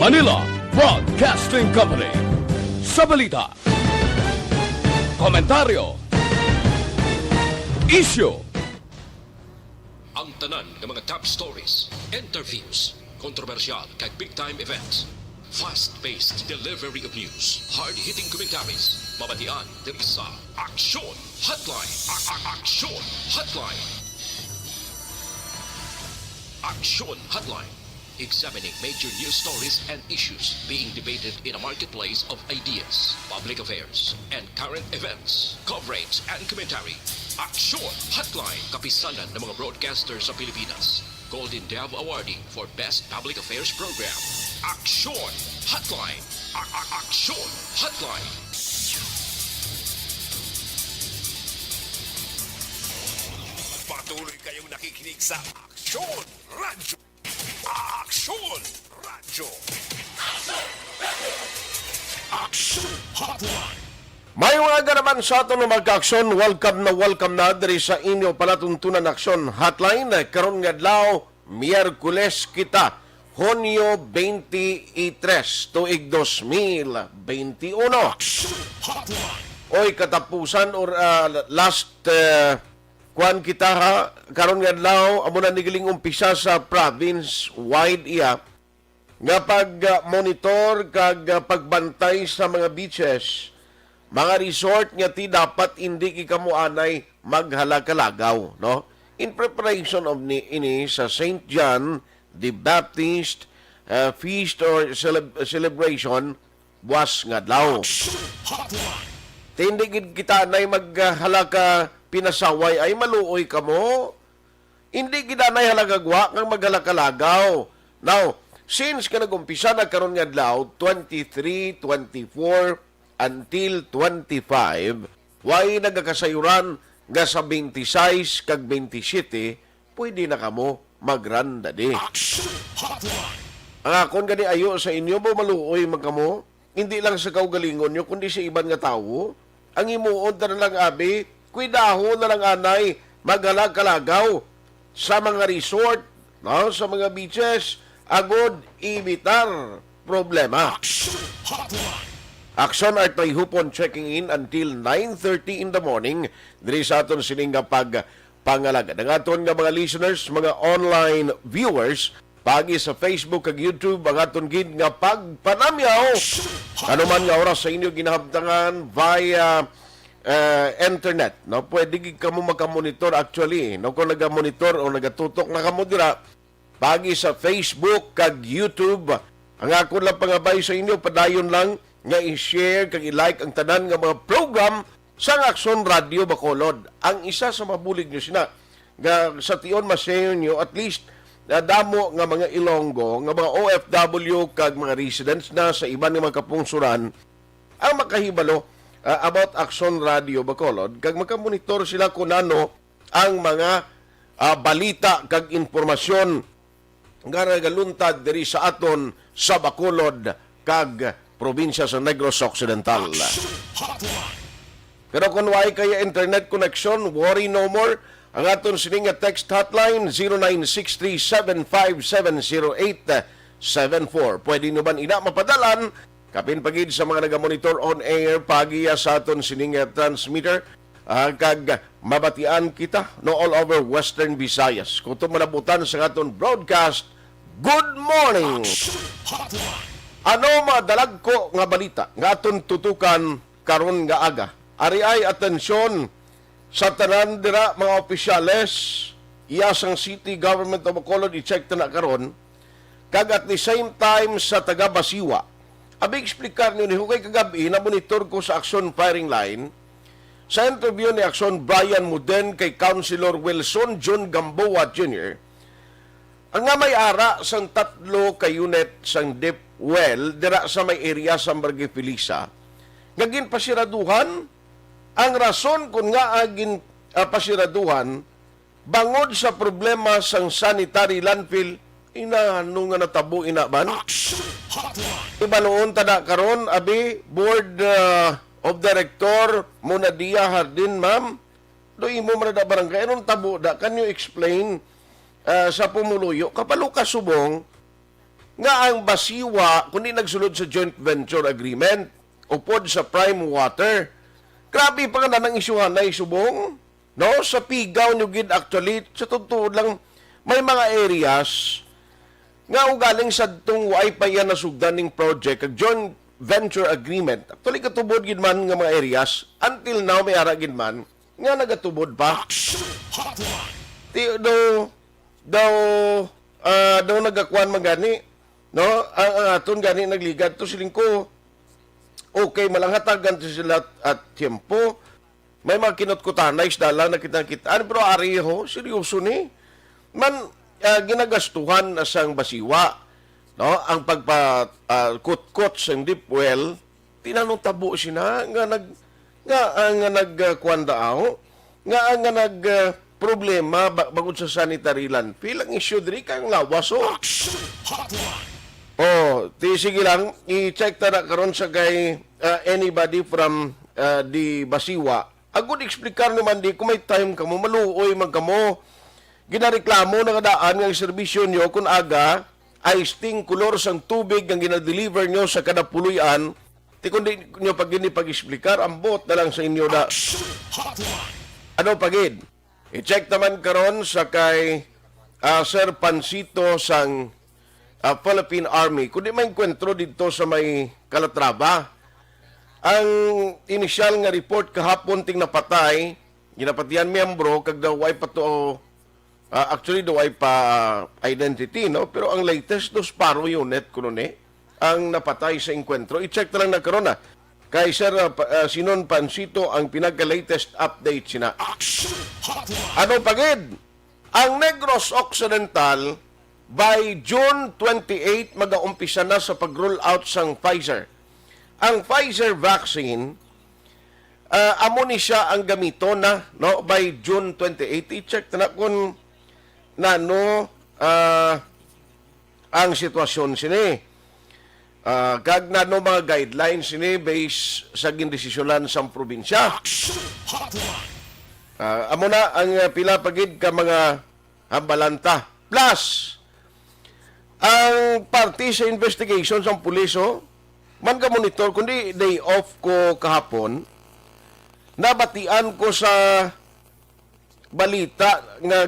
Manila Broadcasting Company. Sa balita, komentaryo, issue, ang tanan ng mga top stories, interviews, kontrobersyal kag big-time events, fast-paced delivery of news, hard-hitting commentaries, mabatian ng isa, Aksyon Hotline. Aksyon Hotline. Aksyon Hotline. Examining major news stories and issues being debated in a marketplace of ideas, public affairs, and current events. Coverage and commentary. Aksyon Hotline. Kapisanan ng mga broadcasters sa Pilipinas. Golden Dove Awarding for Best Public Affairs Program. Aksyon Hotline. Aksyon Hotline. Patuloy kayong nakikinig sa Aksyon Radyo. Aksyon Radyo. Aksyon Hotline. May mga naman sa ato ng magka-aksyon, welcome na diri sa inyo palatuntunan Aksyon Hotline. Karon nga adlaw, Miyerkules kita, Hunyo 23, tuig 2021. Aksyon Hotline. Oy, katapusan or last kuan kita ha, karon nga adlaw amo na nigiling umpisa sa province wide iya nga pag-monitor kag pagbantay sa mga beaches, mga resort nga ti dapat hindi kikamuanay maghalagkalagaw, no? In preparation of ini sa St. John the Baptist feast or celebration was nga adlaw. Hindi kita nay maghalaka pinasaway ay maluoy kamo. Hindi kita nay halagagwa ng maghalagkalagaw. Now, since ka nag-umpisa na karon nga adlaw 23, 24 until 25, way nagakasayuran nga sa 26 kag 27, pwede na kamo magranda di. Ang akon gani ayo sa inyo mo maluoy magkamo, hindi lang sa kaugalingon nyo, kundi sa iban nga tawo. Ang imuod na lang abi, kuidaho na lang anay maghalagkalagaw sa mga resort, no? Sa mga beaches, agod ibitar problema. Aksyon at Tayhopon checking in until 9:30 in the morning. Diri sa aton sining nga pangalaga. Nangaton nga mga listeners, mga online viewers, pagi sa Facebook kag YouTube, ang aton gid nga pagpanamyaw. Ano man nga oras sa inyo ginahabtangan via internet, no? Pwede gid kamo magka-monitor actually, no? Kung naga-monitor o nagatutok na kamo dira pagi sa Facebook kag YouTube. Ang ako lang pangabay sa inyo, padayon lang nga i-share kag i-like ang tanan nga mga program sa Aksyon Radio Bacolod. Ang isa sa mabulig nyo sina nga sa tion ma-share nyo at least damo nga mga Ilonggo, nga mga OFW kag mga residents na sa iban nga mga kapungsuran ang makahibalo about Aksyon Radio Bacolod, kag makamonitor sila kung ano ang mga balita kag informasyon nga nagaluntad diri sa aton sa Bacolod kag probinsya sa Negros Occidental. Pero kung way kaya internet connection, worry no more. Ang aton sining nga text hotline 0963-7570874. Pwede nyo ba ina mapadalan kapin pagid sa mga nagamonitor on air pagiya sa aton sining transmitter kag mabatian kita no all over Western Visayas. Kung ito malabutan sa aton broadcast, good morning! Ano madalag ko nga balita nga aton tutukan karon nga aga? Ari ay atensyon sa tanan dira mga opisyales, iyasang City Government of Bacolod i-check na karon, kag at the same time sa taga Basiwa. Abi explicar niyo ni hugay kagabi na monitor ko sa Aksyon firing line sa interview ni Aksyon Brian Muden kay Councilor Wilson John Gamboa Jr. Ang nga may ara sang tatlo ka unit sang deep well dira sa may area sa Barangay Felisa nga ginpasiraduhan. Ang rason kung nga agin pasiraduhan bangod sa problema sang sanitary landfill, inano nga natabo ina man. Ibanuon tada karon abi board of director Monadia Hardin, ma'am. Do imo man da barangay anon tabo da, can you explain sa pumuluyo kapalo ka subong nga ang Basiwa kundi nagsulod sa joint venture agreement upod sa prime water. Grabe pa nga nang isyuhan na isubong. No, sa Pigaw nyo gid actually sa totoo lang may mga areas nga ugaling sa tong wifi yan nasugdan ning project kag joint venture agreement. Actually katubod gid man nga mga areas until now may ara gid man nga nagatubod pa. Daw nagakuan magani, no? Ang aton gani nagligad to siling ko. Okay, malanghatagan to sila at tiempo. May mga kinotkutanay dala na kita-kitaan pero ariho seryoso ni. Man ginagastuhan na sang Basiwa, no? Ang pagpa-kutkot sa deep well, tinanong tabo sina nga nagkuan daaw, nga nag problema bagod sa sanitary landfill. Ang issue diri kay lawas sige lang, i-check ta na karon sa kay anybody from the Basiwa. Agud explicar naman di kung may time kamo maluoy man kamo. Ginareklamo na kadaan nga serbisyo nyo kung aga ay sting kulor sang tubig ang ginadeliver nyo sa kada puluyan. Ti kundi nyo pag pag-explicar, ambot na lang sa inyo na ano pagid. I-check naman karon sa kay Sir Pansito sang Philippine Army. Kundi may enkwentro dito sa may Calatrava. Ang inisyal nga report kahapon ting napatay, ginapatian miyembro kag daw ay pato actually daw ay pa identity, no? Pero ang latest dos paro unit kuno ni ang napatay sa enkwentro. I-check na lang na karon na. Kay Sir Sinon Pansito ang pinaka-latest update sina. Ano pagid? Ang Negros Occidental by June 28 mag-aumpisa na sa pag-roll out sang Pfizer. Ang Pfizer vaccine amo ni siya ang gamito na no by June 28. I-check na kung ang sitwasyon sini. Kag nano mga guidelines sini based sa gindesisyonan sa probinsya. Amo na ang pila pagid ka mga hambalanta. Plus, ang party sa investigation sa puliso, man ka monitor, kundi day off ko kahapon, nabatian ko sa balita nga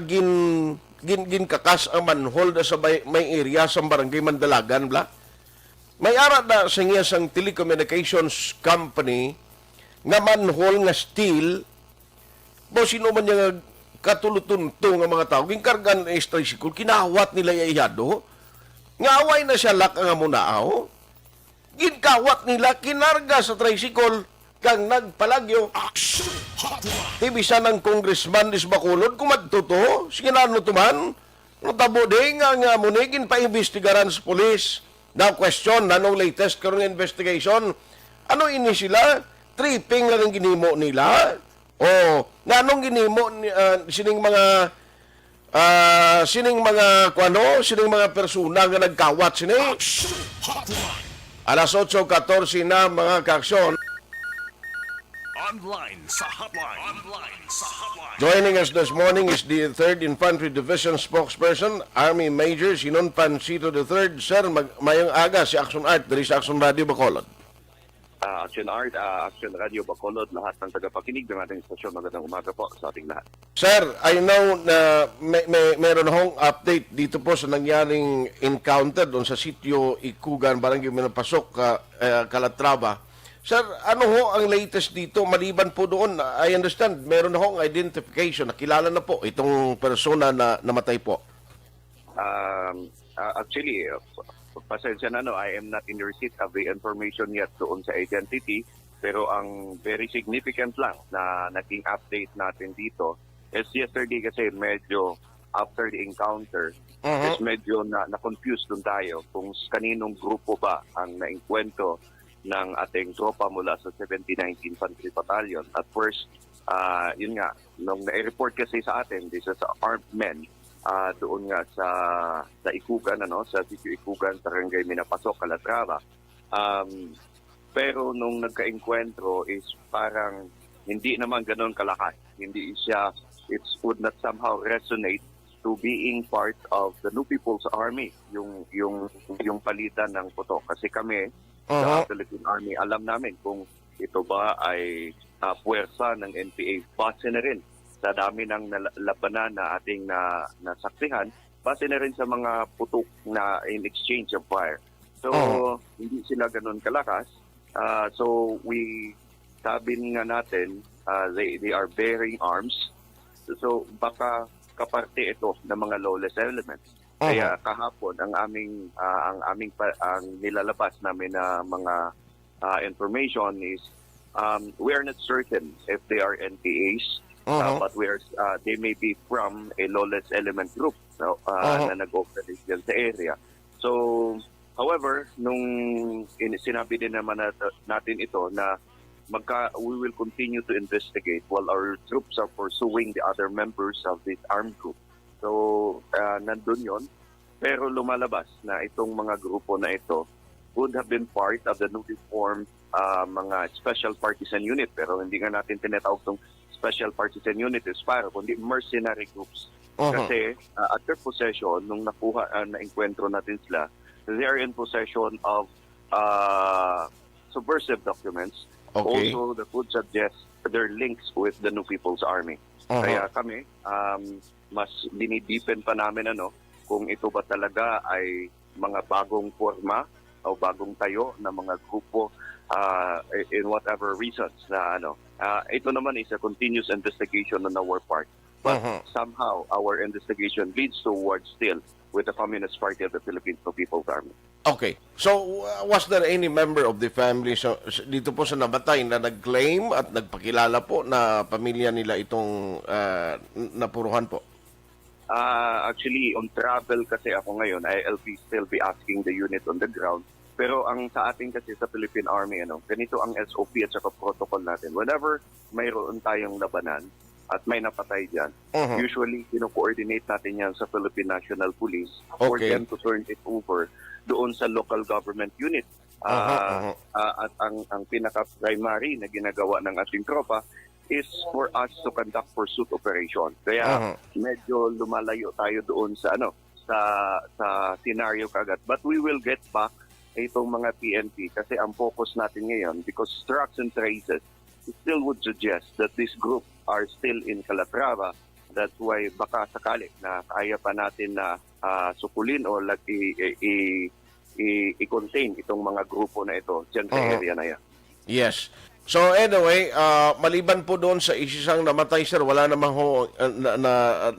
ginkakas ang manhole sa may area sa barangay Mandalagan bla. May ara na sa niya sang telecommunications company nga manhole nga steel bo sino man nga katulutunto nga mga tao ginkargan na tricycle kinawat nila iyado nga away na siya lak nga munaaw ginkawat nila kinarga sa tricycle kang nagpalagyo. Ibisa ng congressman is Bacolod kung magtuto, sige na ano tuman, natabo din nga munigin pa investigaran sa polis. Now question, anong latest karong investigation? Ano ini sila? Tripping lang ang ginimo nila? O, nga anong ginimo sining mga persona nga nagkawat sini? Alas 8:14 na mga kaaksyon. Online sa hotline. Joining us this morning is the 3rd Infantry Division spokesperson, Army Major Sinon Pansito III. Sir, mayong aga si Aksyon Art dari sa Aksyon Radio Bacolod. Aksyon Art, Aksyon Radio Bacolod, lahat ng tagapakinig ng ating istasyon. Magandang umaga po sa ating lahat. Sir, I know na meron hong update dito po sa nangyaring encounter doon sa sitio Ikugan, Barangay Minapasok, Calatrava. Sir, ano ho ang latest dito? Maliban po doon, I understand, meron na hong identification, nakilala na po itong persona na namatay po. Actually, pasensya na I am not in the receipt of the information yet doon sa identity, pero ang very significant lang na naging update natin dito is yesterday kasi medyo after the encounter, is medyo na-confuse doon tayo kung kaninong grupo ba ang naengkwento ng ating tropa mula sa 79th Infantry Battalion. At first, yun nga, nung na-report kasi sa atin, this is armed men doon nga sa Ikugan, sa sitio Ikugan, sa Barangay Minapasok, Calatrava. Pero nung nagka-enkwentro is parang hindi naman ganoon kalakas. Hindi siya, it would not somehow resonate to being part of the New People's Army, yung palitan ng putok. Kasi kami, sa Philippine Army, alam namin kung ito ba ay puwersa ng NPA. Base na rin sa dami ng labanan na ating nasaksihan, base na rin sa mga putok na in exchange of fire. So, hindi sila ganun kalakas. So, sabi nga natin, they are bearing arms. So, baka kaparte ito ng mga lawless elements. Kaya kahapon ang nilalabas namin na mga information is we are not certain if they are NPAs, but they may be from a lawless element group na nag-operate dyan sa area. So, however, nung sinabi din naman natin ito na we will continue to investigate while our troops are pursuing the other members of this armed group. So, nandun yon. Pero lumalabas na itong mga grupo na ito would have been part of the newly formed mga special partisan unit. Pero hindi nga natin tinatawag itong special partisan unit is para kundi mercenary groups. Kasi at their possession, nung na-encuentro natin sila, they are in possession of subversive documents. Okay. Also, that would suggest their links with the New People's Army. Kaya kami, mas dinideepen pa namin kung ito ba talaga ay mga bagong forma o bagong tayo na mga grupo in whatever reasons na ito naman is a continuous investigation on our part. But somehow, our investigation leads towards still with the Communist Party of the Philippines People's Army. Okay. So, was there any member of the family dito po sa nabatay na nag-claim at nagpakilala po na pamilya nila itong napuruhan po? Actually, on travel kasi ako ngayon, I'll still be asking the unit on the ground. Pero ang sa ating kasi sa Philippine Army, ganito ang SOP at saka protocol natin. Whenever mayroon tayong labanan at may napatay dyan, usually, coordinate natin yan sa Philippine National Police for them to turn it over doon sa local government unit. At ang pinaka-primary na ginagawa ng ating tropa is for us to conduct pursuit operation. Kaya medyo lumalayo tayo doon sa sa scenario kagad. But we will get back itong mga PNP kasi ang focus natin ngayon, because tracks and traces still would suggest that this group are still in Calatrava. That's why baka sakali na kaya pa natin na sukulin o i-contain itong mga grupo na ito dyan sa area na yan. Yes. So anyway, maliban po doon sa isang namatay, sir, wala namang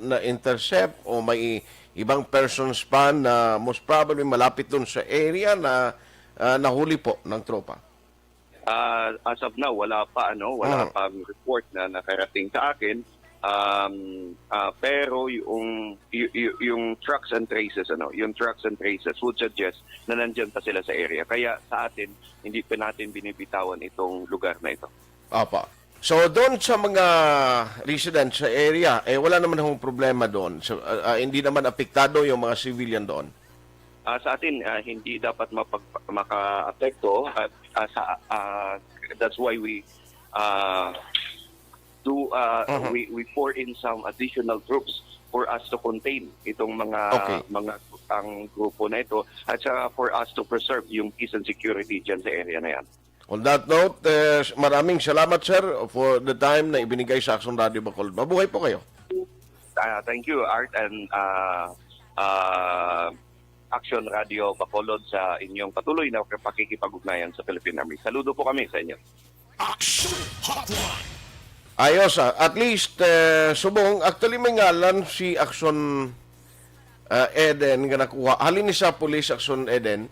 na-intercept o may ibang persons pa na most probably malapit doon sa area na nahuli po ng tropa? As of now, wala pa pa report na nakarating sa akin. Pero yung trucks and traces would suggest na nandiyan pa sila sa area. Kaya sa atin, hindi pa natin binibitawan itong lugar na ito. Apa. So doon sa mga residents sa area, wala naman akong problema doon. So, hindi naman apektado yung mga civilian doon. Sa atin, hindi dapat maka-apekto. That's why we we pour in some additional troops for us to contain itong mga ang grupo na ito at saka for us to preserve yung peace and security dyan sa area na yan. On that note, maraming salamat, sir, for the time na ibinigay sa Aksyon Radio Bacolod. Mabuhay po kayo. Thank you, Art, and Aksyon Radio Bacolod sa inyong patuloy na pakikipag-ugnayan sa Philippine Army. Saludo po kami sa inyo. Aksyon Hotline. Ayos, at least, subong, actually may ngalan si Aksyon Eden nga nakuha. Halin ni sa Police Aksyon Eden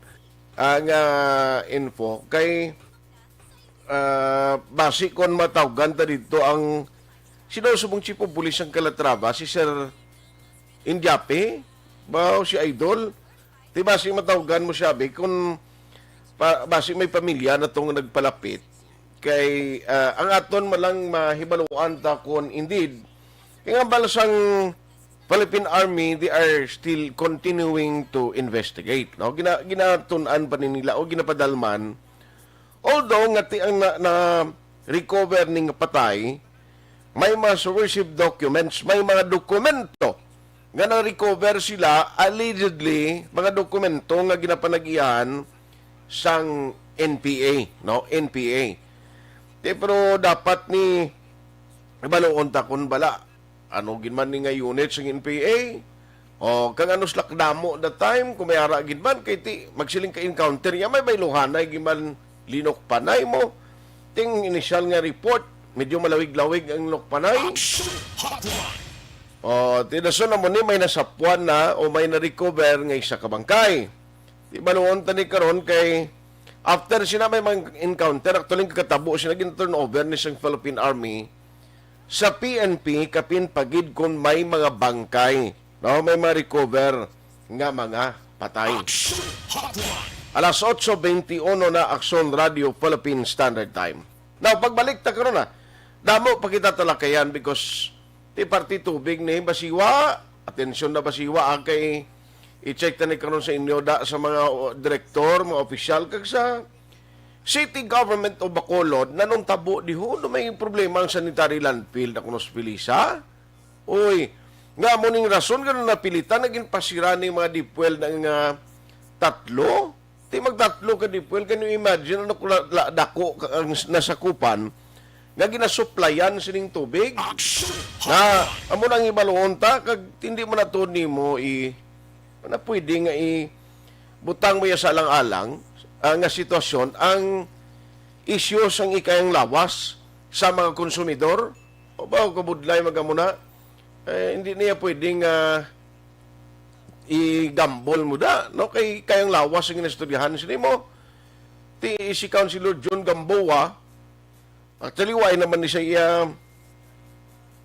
ang info kay basi kon matawgan ta dito ang sinusubong chief of police ng Calatrava, si Sir Indiape, ba si Idol. Di basi matawgan mo siya, kung basi may pamilya na itong nagpalapit, kay ang aton malang mahibaluan ta kung indeed, kaya nga balasang Philippine Army, they are still continuing to investigate. No? Ginatunan pa nila o ginapadalman. Although nga ang na-recover ning patay, may mga subversive documents, may mga dokumento nga na-recover sila allegedly mga dokumento nga ginapanagihan sang NPA, no? NPA. Pero dapat ni ibaluon ta kun bala ano ginman ni nga unit sang NPA o kang ano slakdamo that time kung may ara ginman kay ti magsiling ka encounter ya may bayluhanay ginman linok panay mo ting initial nga report medyo malawig-lawig ang linok panay. O tinaso na mo ni may nasapuan na o may na-recover nga isa ka bangkay. Di baluon ta ni karon kay after sila may mga encounter, actually katabo siya naging turnover ni sa Philippine Army sa PNP kapin pagid kung may mga bangkay, no? May mga recover nga mga patay. Alas 8:21 na Aksyon Radio Philippine Standard Time. Now, pagbalik ta karon na, damo pa kita talakayan because ti party tubig ni basiwa, atensyon na basiwa kay i-check ta ni karon sa inyo da sa mga direktor, mga opisyal kag sa City Government o Bacolod nanong tabo diho no may problema ang sanitary landfill na kunos pilisa. Uy, nga mo ning rason ganun napilitan naging pasira ni mga deep well na tatlo. Ti magtatlo ka deep well, can you imagine ano dako ang nasakupan nga ginasuplayan sining tubig na amo nang ibaluon ta kag hindi mo na to nimo na pwede nga butang mo sa alang-alang nga sitwasyon ang issue sang ikayang lawas sa mga konsumidor o ba kabudlay magamuna hindi niya pwedeng i-gamble mo da no kay kayang lawas ang inastudyahan sila mo si Councilor John Gamboa actually why naman ni siya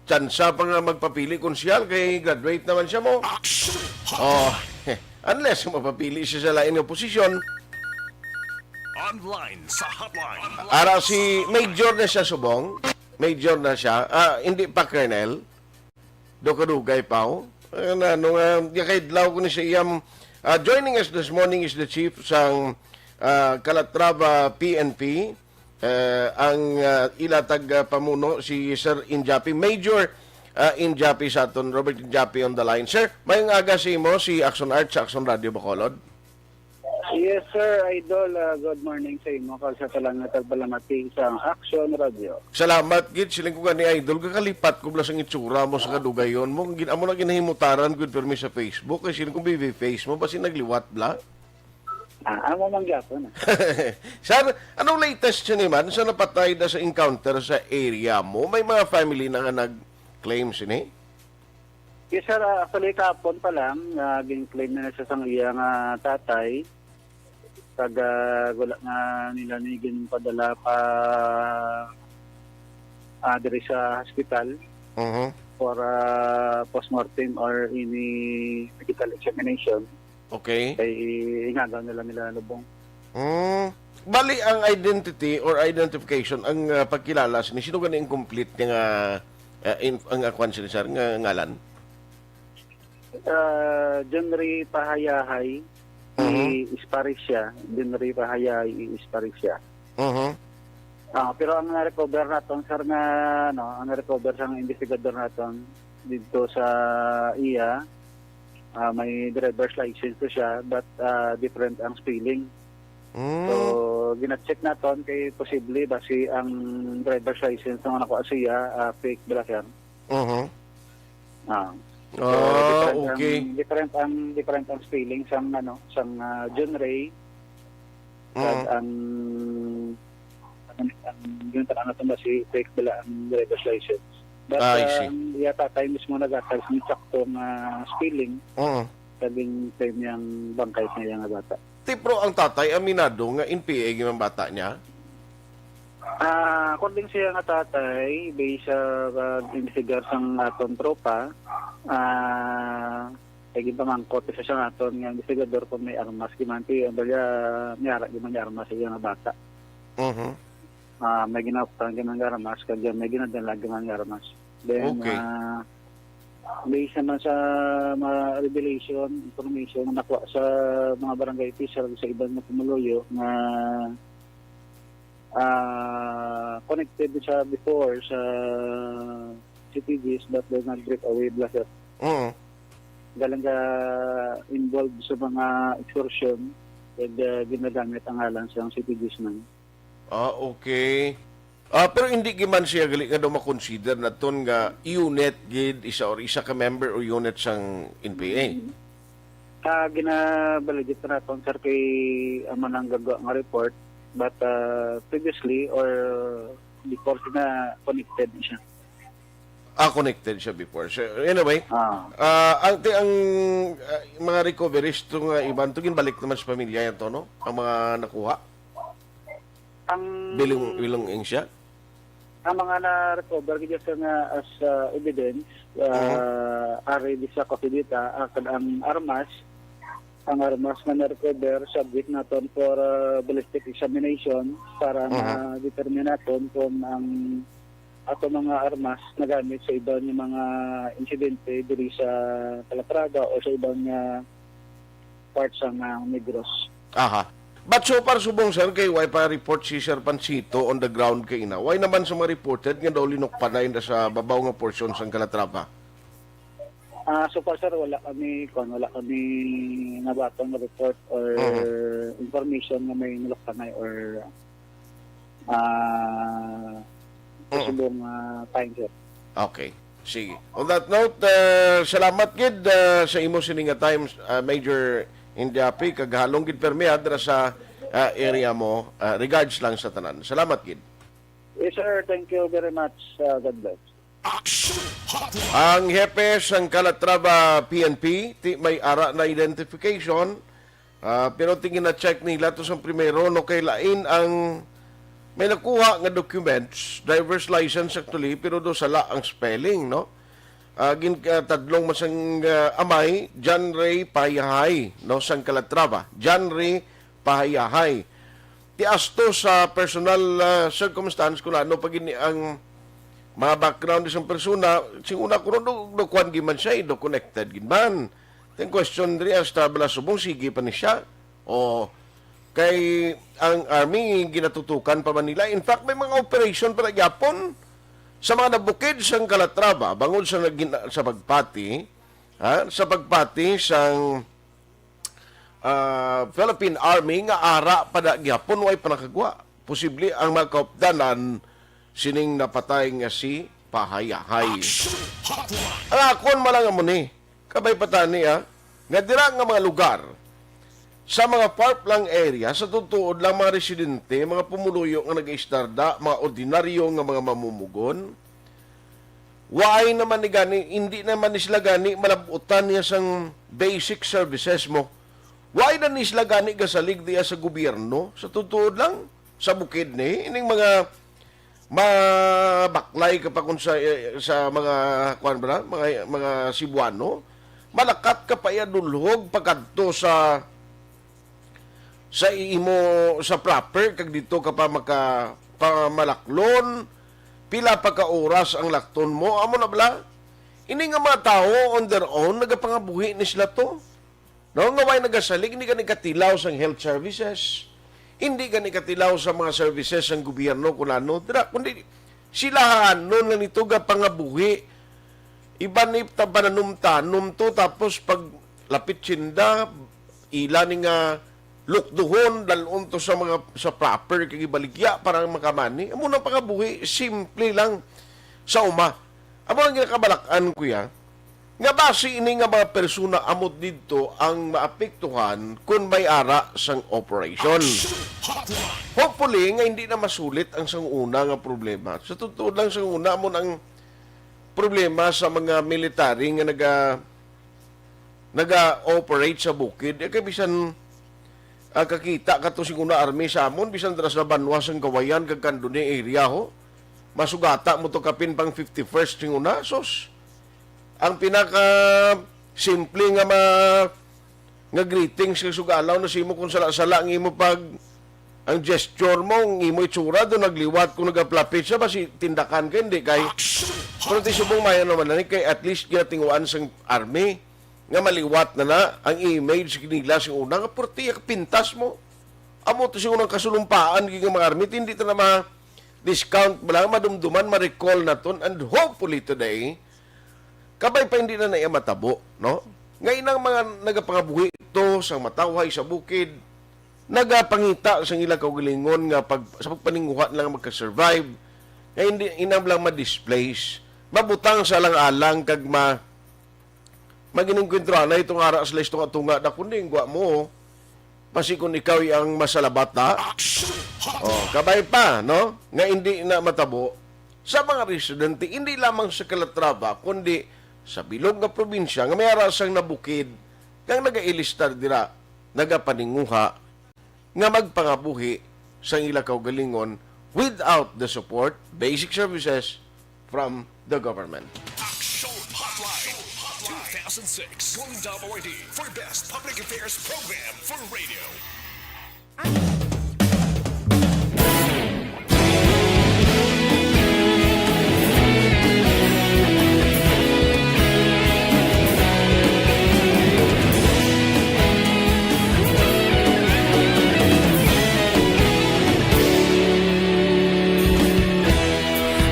tsansa pa nga magpapili konsyal kay graduate naman siya mo. Oh, unless mapapili siya sa lain nga posisyon. Online sa hotline. Ara si Major na siya subong. Major na siya. Hindi pa Colonel. Dukadugay pa. Yakaidlaw ko ni siya joining us this morning is the Chief sang Calatrava PNP. Ang ilatag pamuno si Sir Injapi, Major Injapi sa aton, Robert Injapi on the line. Sir, may aga si mo si Aksyon Art sa Aksyon Radio Bacolod. Yes, sir, Idol. Good morning sa imo. Kalsa talang natagbalamati sa Aksyon Radio. Salamat, Gid. Siling ko ni Idol. Kakalipat ko blas ang itsura mo sa kadugayon mo. Amo na ginahimutaran good permi sa Facebook. Kasi siling ko face mo. Basi nagliwat bla. Amo mangyapon. Sir, anong latest siya naman sa napatay na sa encounter sa area mo? May mga family na nga nag-claim sini? Yes, sir. Actually, kapon pa lang, gin-claim na sa iyang tatay. Pag wala nga nila niging padala pa diri sa hospital for postmortem or any medical examination. Okay. Kay ingagaw nila lubong. Bali ang identity or identification ang pagkilala ni sino ganing complete nga ang akwan sila sir nga ngalan? Jenry Pahayahay Isparisya. Jenry Pahayahay Isparisya. Pero ang na-recover naton sir nga ang na-recover sang investigador naton dito sa iya may driver's license to siya but different ang spelling. So gina-check naton kay posible basi ang driver's license ng nakuha siya fake bala sir. Okay. Different ang spelling sang John Ray at ang yung tanong natin basi fake bala ang driver's license. But yata tayo mismo nag-atas ng saktong spelling sabing claim niyang bangkay niya nga bata. Pero ang tatay aminado nga NPA yung bata niya? According siya nga tatay, based sa investigar sang aton tropa, kaya pamangkot sa siya aton nga investigador kung may armas, kimanti, ang balya niyara, giman niya armas siya nga bata. May ginapang giman nga armas, kaya may ginadala giman nga armas. Then, based naman sa mga revelation, information na nakuha sa mga barangay official sa ibang na pumuloyo na connected siya before sa CTGs but they're not break away blaster. galang ka involved sa mga extortion at ginagamit ang ngalan sa citizen. Okay. Pero hindi giman siya gali nga daw makonsider na ton nga unit gid isa or isa ka member o unit sang NPA. Ginabalagit na natin, sir, kay amanang gagawa nga report, but previously or before na connected siya. Connected siya before. So, anyway, ang mga recoveries to nga iban to ginbalik naman sa pamilya yan to, no? Ang mga nakuha. Bilong siya. Ang mga na-recover gid sa nga as evidence ari di sa kasidita ang armas nga na-recover subject naton for ballistic examination para ma-determine naton kung ang ato mga armas nagamit sa ibang mga insidente diri sa Calatrava o sa ibang parts ng Negros. Aha. But so far, subong sir, kay why pa report si Sir Pancito on the ground kay ina? Why naman sa mga reported nga daw linok panay na sa babaw nga portion sa Calatrava? So far, sir, wala kami nabatong na report or information na may nilok panay or subong time, sir. Okay. Sige. On that note, salamat gid sa imo sininga times, Major Indiapi, kaghalong gid permead sa area mo. Regards lang sa tanan. Salamat gid. Yes, sir. Thank you very much. God bless. Aksyon Hotline. Ang hepe sang Calatrava PNP, may ara na identification, pero tingin na check nila to sa primero, no kay lain ang may nakuha nga documents, driver's license actually, pero do sala ang spelling, no? Tadlong masang amay, John Ray Pahayahay, no, sang Calatrava. John Ray Pahayahay. Tiasto sa personal circumstance kung ano pag ang mga background isang persona, sing una ko do kwan giman siya, do connected giman. Then question diri hasta bala subong sige pa ni siya. O kay ang army ginatutukan pa man nila. In fact, may mga operation para gyapon sa mga nabukid sang Calatrava bangod sa sa pagpati, sa pagpati sang Philippine Army nga ara pada gyapon way panakagwa. Posible ang mga kaupdanan sining napatay nga si Pahayahay. Ang akon malang mo ni kabay patani nga dira nga mga lugar sa mga farmland area, sa tutuod lang mga residente, mga pumuluyo nga nag-istarda, mga ordinaryo nga mga mamumugon, waay naman ni gani, hindi naman ni sila gani malabutan niya sang basic services mo. Waay na ni sila gani gasalig diya sa gobyerno, sa tutuod lang, sa bukid ni, ining mga mabaklay kapag sa mga kuan ba mga Cebuano, malakat ka pa dulhog pagkadto sa imo sa proper kag dito ka pa pamalaklon pila pa ka oras ang lakton mo amo na bala ini nga mga tao on their own nagapangabuhi ni sila to no nga way nagasalig hindi ka katilaw sang health services hindi ka katilaw sa mga services ng gobyerno kunano dira kundi sila hanon nga nito ga pangabuhi iba ni tabananum-tanum to tapos pag lapit sinda ila ni nga lukduhon dalon to sa mga sa proper kay baligya para makamani amo nang pangabuhi simple lang sa uma amo ang ginakabalakan kuya nga base ini nga mga persona amot didto ang maapektuhan kung may ara sang operation. Hopefully nga hindi na masulit ang sang una nga problema. Sa totoo lang sang una mo ang problema sa mga military nga naga-operate sa bukid kay bisan kakita kato siguna army sa amon bisan dras na banwas ang kawayan kag kandun area ho masugata mo to kapin pang 51st siguna sos ang pinaka simple nga nga greetings sa sugalaw na simo kung sala-sala ang imo pag ang gesture mo ang imo itsura do nagliwat kung nagaplapit sa basi tindakan kay hindi kay pero ti subong mayan naman na kay at least ginatinguan sang army nga maliwat na ang image nila si una nga portiya pintas mo amo to si unang kasulumpaan nga mga army hindi ta na ma-discount bala madumduman ma-recall na ton and hopefully today kabay pa hindi na matabo no Ngayon ang mga nagapangabuhi ito sa matawhay sa bukid, nagapangita sa ilang kaugalingon nga sa pagpaninguha lang magka-survive, nga hindi inam lang ma-displace, mabutang sa alang-alang kag maginingkwentro na itong ara sa listo nga tunga na kundi gwa mo, pasikon ikaw ang masalabata, kabay pa, no? Nga hindi na matabo sa mga residente, hindi lamang sa Calatrava, kundi sa bilog nga probinsya, nga may arasang nabukid, kang nagailistar dira, nagapaninguha, nga magpangabuhi sa ilang kaugalingon without the support, basic services from the government. Aksyon Hotline 2006 Golden Dome Award for Best Public Affairs Program for Radio.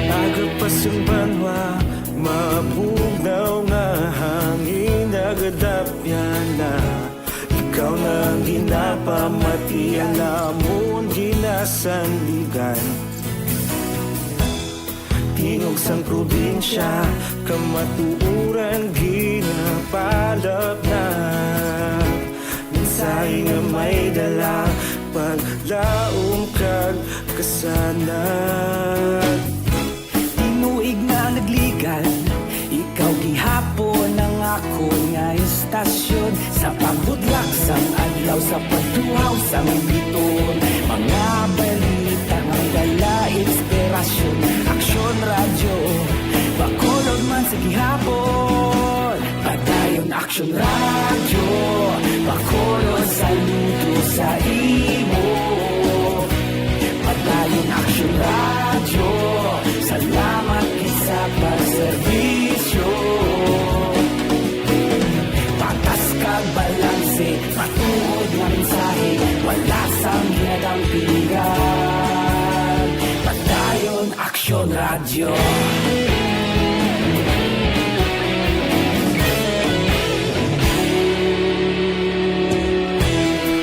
Agapasang banwa, mapugnaw nga hangin nagadapyan na ikaw nang ginapamatian namon ginasanligan. Tingog sang probinsya, kamatuuran ginapalap na minsay nga may dala paglaom kag kasanag. Tinuig na nagligan, ikaw gihapon ang ako nga istasyon sa pagbudlak sang adlaw sa pagtuhaw sang biton. Mga balita nga dala inspirasyon, aksyon radyo, bakolod man sa gihapon. Padayon aksyon radyo, bakolod saludo sa imo. Padayon aksyon radyo, salamat sa pagserbisyo. Patas kag balanse, matuod nga mensahe, wala sang ginadampigan. Padayon aksyon radyo.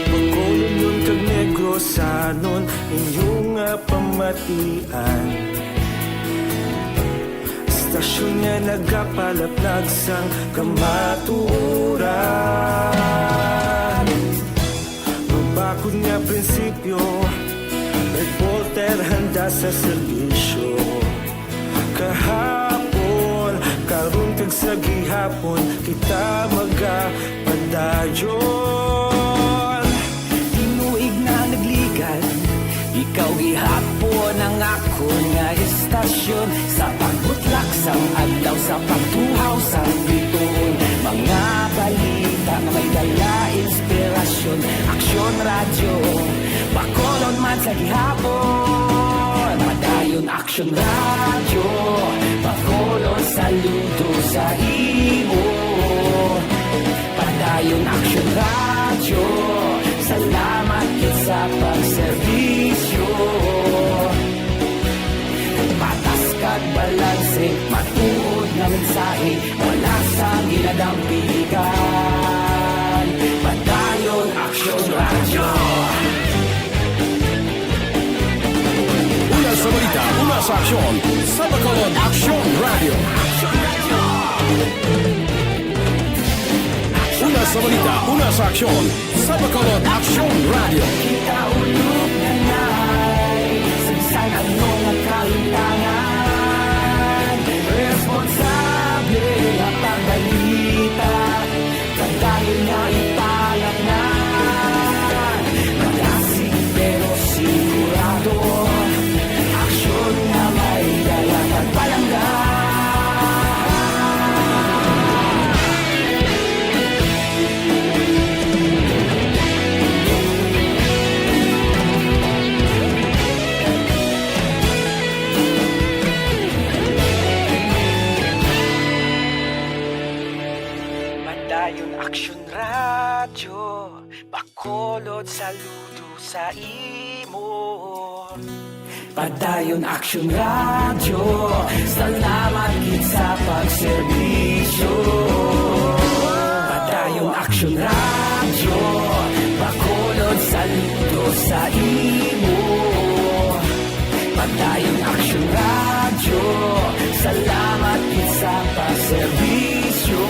Pagkulong yun kag negro sanon inyong pamatian. Stasyon niya nagapalaplag sang kamaturan. Magbakod nga prinsipyo, reporter handa sa serbisyo. Kahapon, karun kag sa gihapon, kita magapadayon. Tinuig na nagligan, ikaw gihapon ang ako nga istasyon sa pagbutlak sang adlaw sa pagtuhaw sang biton. Mga balita na may dala inspirasyon, aksyon radyo, bakolon man sa gihapon. Padayon aksyon radyo, bakolon saludo sa imo. Padayon aksyon radyo, salamat sa pagserbisyo. Patas kag balanse, matuod nga mensahe, wala sang ginadampigan. Padayon aksyon radyo. Una sa balita, una sa aksyon, sa Bacolod Aksyon Radio. Una sa balita, una sa aksyon, sa Bacolod Aksyon Radio. Kita ulog na na'y sagsang ano nga kalintangan. Responsable at ang balita, kagaya na ipalat na. Malasig pero sigurado, aksyon na may dalang at palanggan. Padayon aksyon radyo, bakolod saludo sa imo. Padayon aksyon radyo, salamat gid sa pagserbisyo. Padayon Aksyon Radio, Bacolod saludo sa imo. Padayon Aksyon Radio, salamat sa paserbisyo.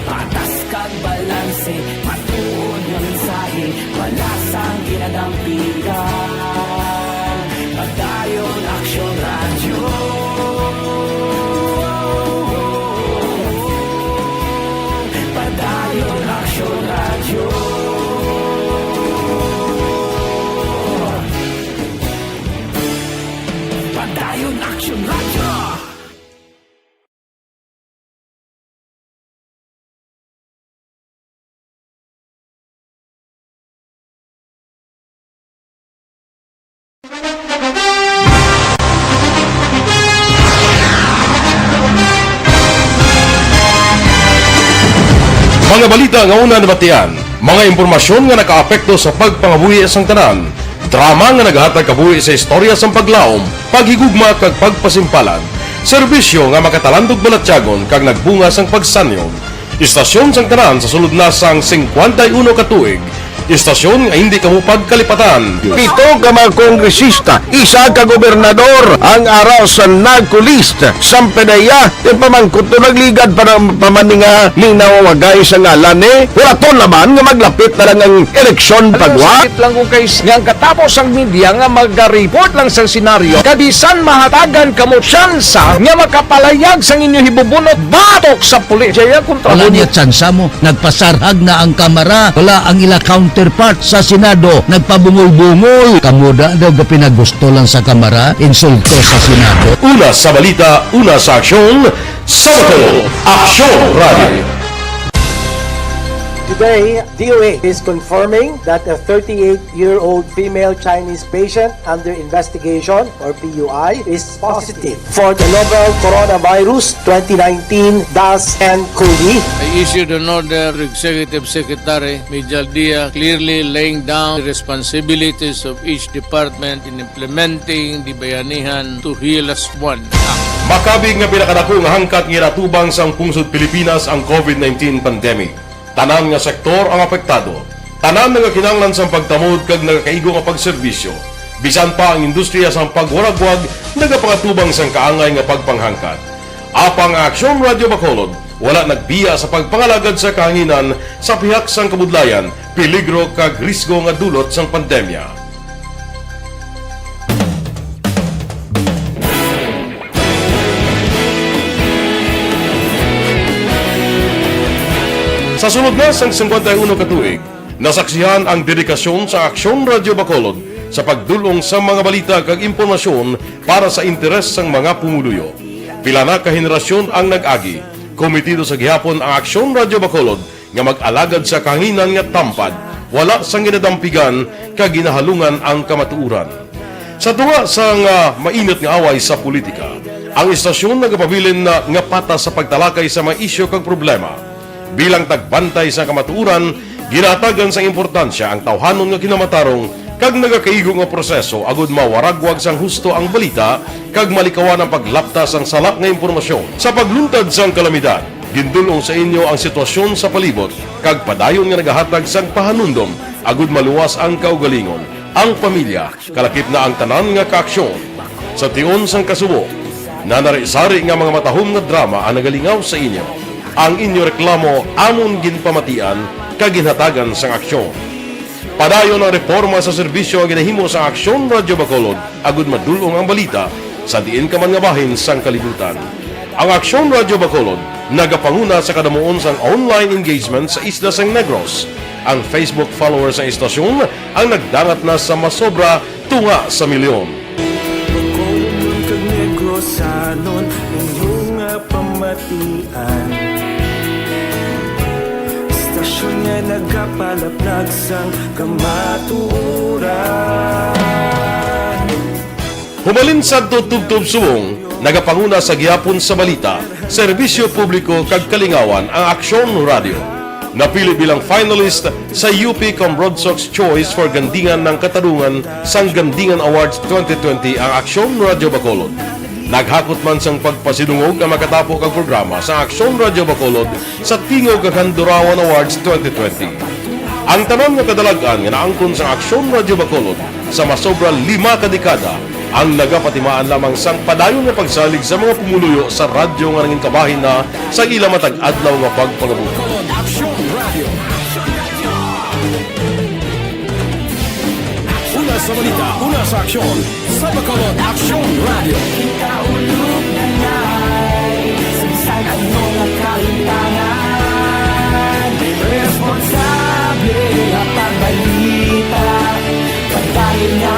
Patas kag balanse, matuon nga mensahe, malasang ginadampigan. Padayon Aksyon Radio. Padayon Aksyon Radio. Padayon Aksyon Radio. Mga balita nga una nabatian, mga impormasyon nga nakaapekto sa pagpangabuhi sang tanan, drama nga naghatag kabuhi sa istorya sang paglaom, paghigugma kag pagpasimpalan, serbisyo nga makatalandog balatyagon kag nagbunga sang pagsanyog, istasyon sang tanan sa sulod na sang 51 ka tuig, istasyon nga hindi kamupag kalipatan. Pito ka mga kongresista, isa ka gobernador ang araw sa nagkulist sa pedaya yung pamangkot to nagligad para pamaninga linaw wagay sa ngalan wala to naman nga maglapit na lang ang eleksyon pagwa. Sakit lang kung kays nga katapos ang media nga mag-report lang sa senaryo kadisan mahatagan kamo tsansa nga makapalayag sa inyo hibubunot batok sa pulis. Jaya kontra Wala niya tsansa mo, nagpasarhag na ang kamera, wala ang ila counterpart sa Senado, nagpabungol-bungol. Kamuda daw ga pinagusto lang sa kamera, insulto sa Senado. Una sa balita, una sa aksyon, Sabado, Aksyon Radio. Today, DOA is confirming that a 38-year-old female Chinese patient under investigation, or PUI, is positive for the novel coronavirus 2019-10-CoV. I issued an order to Executive Secretary Major Dia clearly laying down the responsibilities of each department in implementing the Bayanihan to Heal as One Act. Makabig nga pinakadako nga hangkat nga natubang sang pungsod Pilipinas ang COVID-19 pandemic. Tanan nga sektor ang apektado. Tanan nga kinahanglan sang pagtamod kag nagakaigo nga pagserbisyo. Bisan pa ang industriya sang pagwaragwag nagapangatubang sang kaangay nga pagpanghangkat. Apang Aksyon Radio Bacolod wala nagbiya sa pagpangalagad sa kahanginan sa pihak sang kabudlayan, peligro kag risgo nga dulot sang pandemya. Sa sunod na sang 51 katuig, nasaksihan ang dedikasyon sa Aksyon Radio Bacolod sa pagdulong sa mga balita kag impormasyon para sa interes sang mga pumuluyo. Pila na ka henerasyon ang nag-agi, komitido sa gihapon ang Aksyon Radio Bacolod nga mag-alagad sa kahanginan nga tampad, wala sang ginadampigan kag ginahalungan ang kamatuuran. Sa tunga sang mainit nga away sa politika, ang istasyon nagapabilin na nga patas sa pagtalakay sa mga isyu kag problema. Bilang tagbantay sa kamatuuran, ginatagan sa importansya ang tawhanon nga kinamatarong kag nagakaigo nga proseso agud mawaragwag sang husto ang balita kag malikawan ang paglapta sang salak nga impormasyon. Sa pagluntad sang kalamidad, gindulong sa inyo ang sitwasyon sa palibot kag padayon nga nagahatag sang pahanundom agud maluwas ang kaugalingon, ang pamilya, kalakip na ang tanan nga kaaksyon. Sa tion sang kasubo, nanari-sari nga mga matahom nga drama ang nagalingaw sa inyo. Ang inyo reklamo amon ginpamatian kag ginhatagan sang aksyon. Padayon ang reforma sa serbisyo ang ginahimo sa Aksyon Radio Bacolod agud madulong ang balita sa diin ka man nga bahin sang kalibutan. Ang Aksyon Radio Bacolod nagapanguna sa kadamuon sang online engagement sa isla sang Negros. Ang Facebook followers sa istasyon ang nagdangat na sa masobra tunga sa milyon. Bacolod kag Negros anon inyong pamatian. Istasyon nga nagapalaplag sang kamatuuran. Humalin sa tutub-tub subong, nagapanguna sa gihapon sa balita, serbisyo publiko kag kalingawan ang Aksyon Radio. Napili bilang finalist sa UP Comrodsox Choice for Gandingan ng Katarungan sang Gandingan Awards 2020 ang Aksyon Radio Bacolod. Naghakot man sang pagpasinungog na makatapo kang programa sa Aksyon Radio Bacolod sa Tingog Kagandurawan Awards 2020. Ang tanan nga kadalagan nga naangkon sa Aksyon Radio Bacolod sa masobra 5 kadekada ang nagapatimaan lamang sang padayon nga pagsalig sa mga pumuluyo sa radyo nga nangin kabahin na sa ila matag-adlaw nga pagpangabuhi. Aksyon Radio. Una sa balita, una sa aksyon. Sa Bacolod, Aksyon Radio. Ikaulog na na'y Sagsag at mga kalintangan Responsable at pagbalita Pagdahil na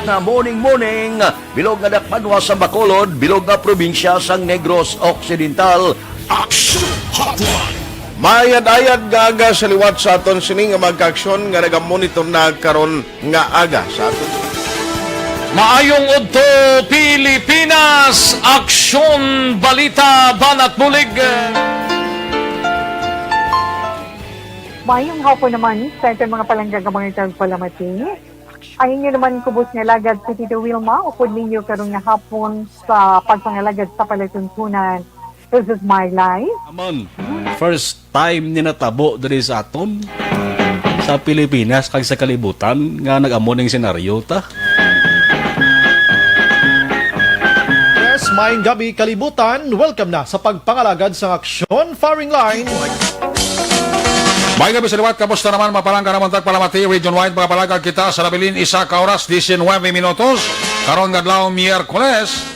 Na morning, bilog nga dakpanwa sa Bacolod, bilog nga probinsya sang Negros Occidental. Aksyon Hotline. Mayad-ayad nga aga sa liwat sa aton sining nga magka-aksyon nga nagamonitor na karon nga aga sa aton. Maayong udto Pilipinas, Aksyon Balita Banat Bulig. Mayong hapon naman sa ito mga palanggang mga palamati. Ayun nyo naman kubos nga lagad si Tito Wilma, upod ninyo karong nga hapon sa pagpangalagad sa palatuntunan. This is my life. Amon, first time ni natabo diri sa aton sa Pilipinas kag sa kalibutan nga nag-amo ning senaryo ta. Yes, maayong gabi kalibutan. Welcome na sa pagpangalagad sa Aksyon Firing Line. May gabi sa liwat, kamusta naman mapalangga naman tagpalamati, region-wide mga palagag kita sa labilin isa ka oras, 19 minutos, karon gadlaw Miyerkules.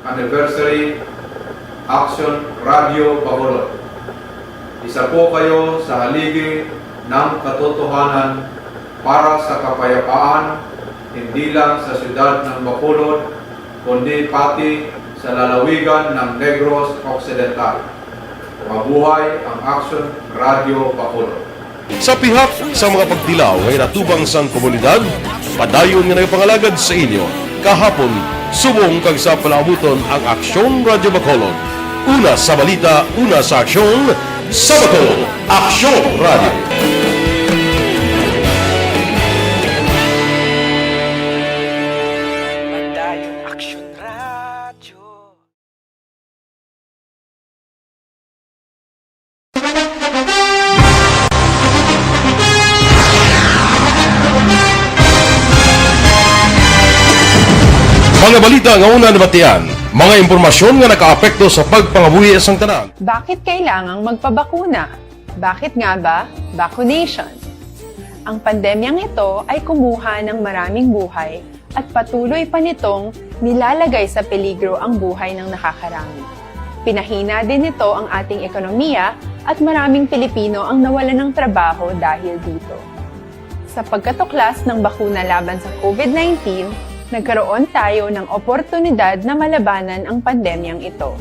Anniversary Aksyon Radio Bacolod. Isa po kayo sa haligi ng katotohanan para sa kapayapaan, hindi lang sa siyudad ng Bacolod, kundi pati sa lalawigan ng Negros Occidental. Mabuhay ang Aksyon Radio Bacolod. Sa pihak sa mga pagtilaw ngay natubang sang komunidad, padayon nga nagpangalagad sa inyo. Kahapon, subong kag sa palabuton ang Aksyon Radio Bacolod. Una sa balita, una sa aksyon, sa Bacolod, Aksyon Radio. Mga balita nga una nabatian, mga impormasyon nga nakaapekto sa pagpangabuhi sang tanan. Bakit kailangang magpabakuna? Bakit nga ba vaccination? Ang pandemyang ito ay kumuha ng maraming buhay at patuloy pa nitong nilalagay sa peligro ang buhay ng nakakarami. Pinahina din nito ang ating ekonomiya at maraming Pilipino ang nawalan ng trabaho dahil dito. Sa pagkatuklas ng bakuna laban sa COVID-19, nagkaroon tayo ng oportunidad na malabanan ang pandemyang ito.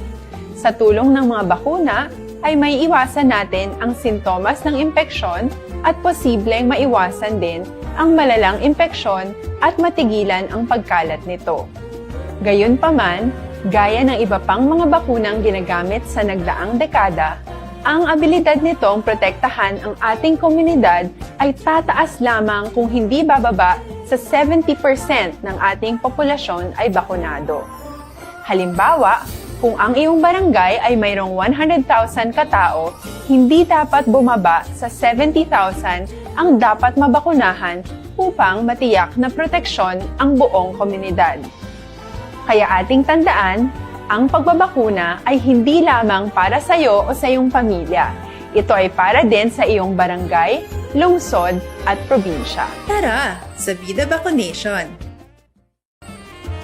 Sa tulong ng mga bakuna, ay may iwasan natin ang sintomas ng impeksyon at posibleng maiwasan din ang malalang impeksyon at matigilan ang pagkalat nito. Gayunpaman, gaya ng iba pang mga bakunang ginagamit sa nagdaang dekada, ang abilidad nitong protektahan ang ating komunidad ay tataas lamang kung hindi bababa sa 70% ng ating populasyon ay bakunado. Halimbawa, kung ang iyong barangay ay mayroong 100,000 katao, hindi dapat bumaba sa 70,000 ang dapat mabakunahan upang matiyak na proteksyon ang buong komunidad. Kaya ating tandaan, ang pagbabakuna ay hindi lamang para sa iyo o sa iyong pamilya. Ito ay para din sa iyong barangay, lungsod at probinsya. Tara, sa Vida Vaccination!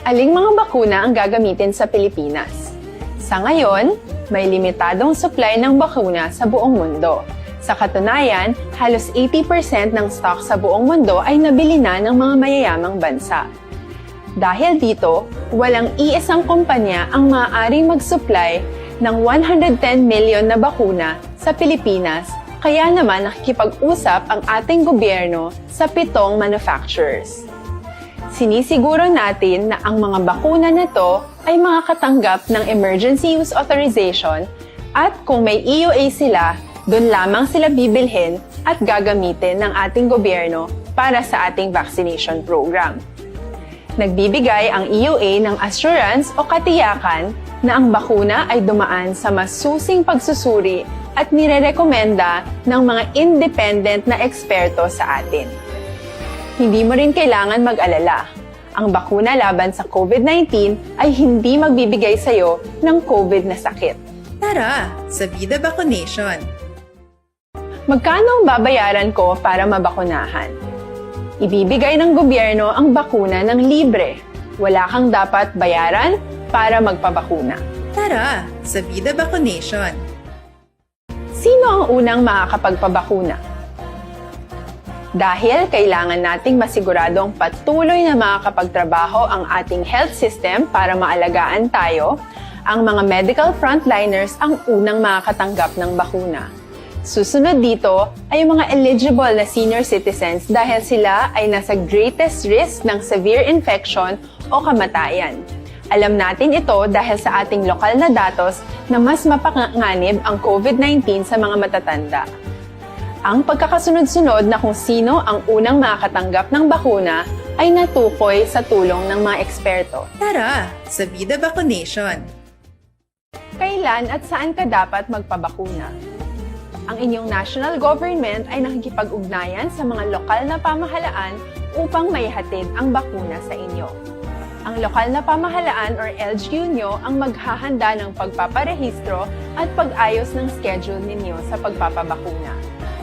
Aling mga bakuna ang gagamitin sa Pilipinas? Sa ngayon, may limitadong supply ng bakuna sa buong mundo. Sa katunayan, halos 80% ng stock sa buong mundo ay nabili na ng mga mayayamang bansa. Dahil dito, walang iisang kumpanya ang maaaring mag-supply ng 110 million na bakuna sa Pilipinas, kaya naman nakikipag-usap ang ating gobyerno sa 7 manufacturers. Sinisiguro natin na ang mga bakuna na ito ay makakatanggap ng Emergency Use Authorization at kung may EUA sila, doon lamang sila bibilhin at gagamitin ng ating gobyerno para sa ating vaccination program. Nagbibigay ang EUA ng assurance o katiyakan na ang bakuna ay dumaan sa masusing pagsusuri at nirerekomenda ng mga independent na eksperto sa atin. Hindi mo rin kailangan mag-alala. Ang bakuna laban sa COVID-19 ay hindi magbibigay sa'yo ng COVID na sakit. Tara, sa Vida Vaccination. Magkano ang babayaran ko para mabakunahan? Ibibigay ng gobyerno ang bakuna ng libre. Wala kang dapat bayaran para magpabakuna. Tara, sa Vida Vaccination. Sino ang unang makakapagpabakuna? Dahil kailangan nating masiguradong patuloy na makakapagtrabaho ang ating health system para maalagaan tayo, ang mga medical frontliners ang unang makakatanggap ng bakuna. Susunod dito ay yung mga eligible na senior citizens dahil sila ay nasa greatest risk ng severe infection o kamatayan. Alam natin ito dahil sa ating lokal na datos na mas mapanganib ang COVID-19 sa mga matatanda. Ang pagkakasunod-sunod na kung sino ang unang makakatanggap ng bakuna ay natukoy sa tulong ng mga eksperto. Tara, sa Vida Vaccination. Kailan at saan ka dapat magpabakuna? Ang inyong national government ay nakikipag-ugnayan sa mga lokal na pamahalaan upang maihatid ang bakuna sa inyo. Ang lokal na pamahalaan or LGU nyo ang maghahanda ng pagpaparehistro at pag-ayos ng schedule ninyo sa pagpapabakuna.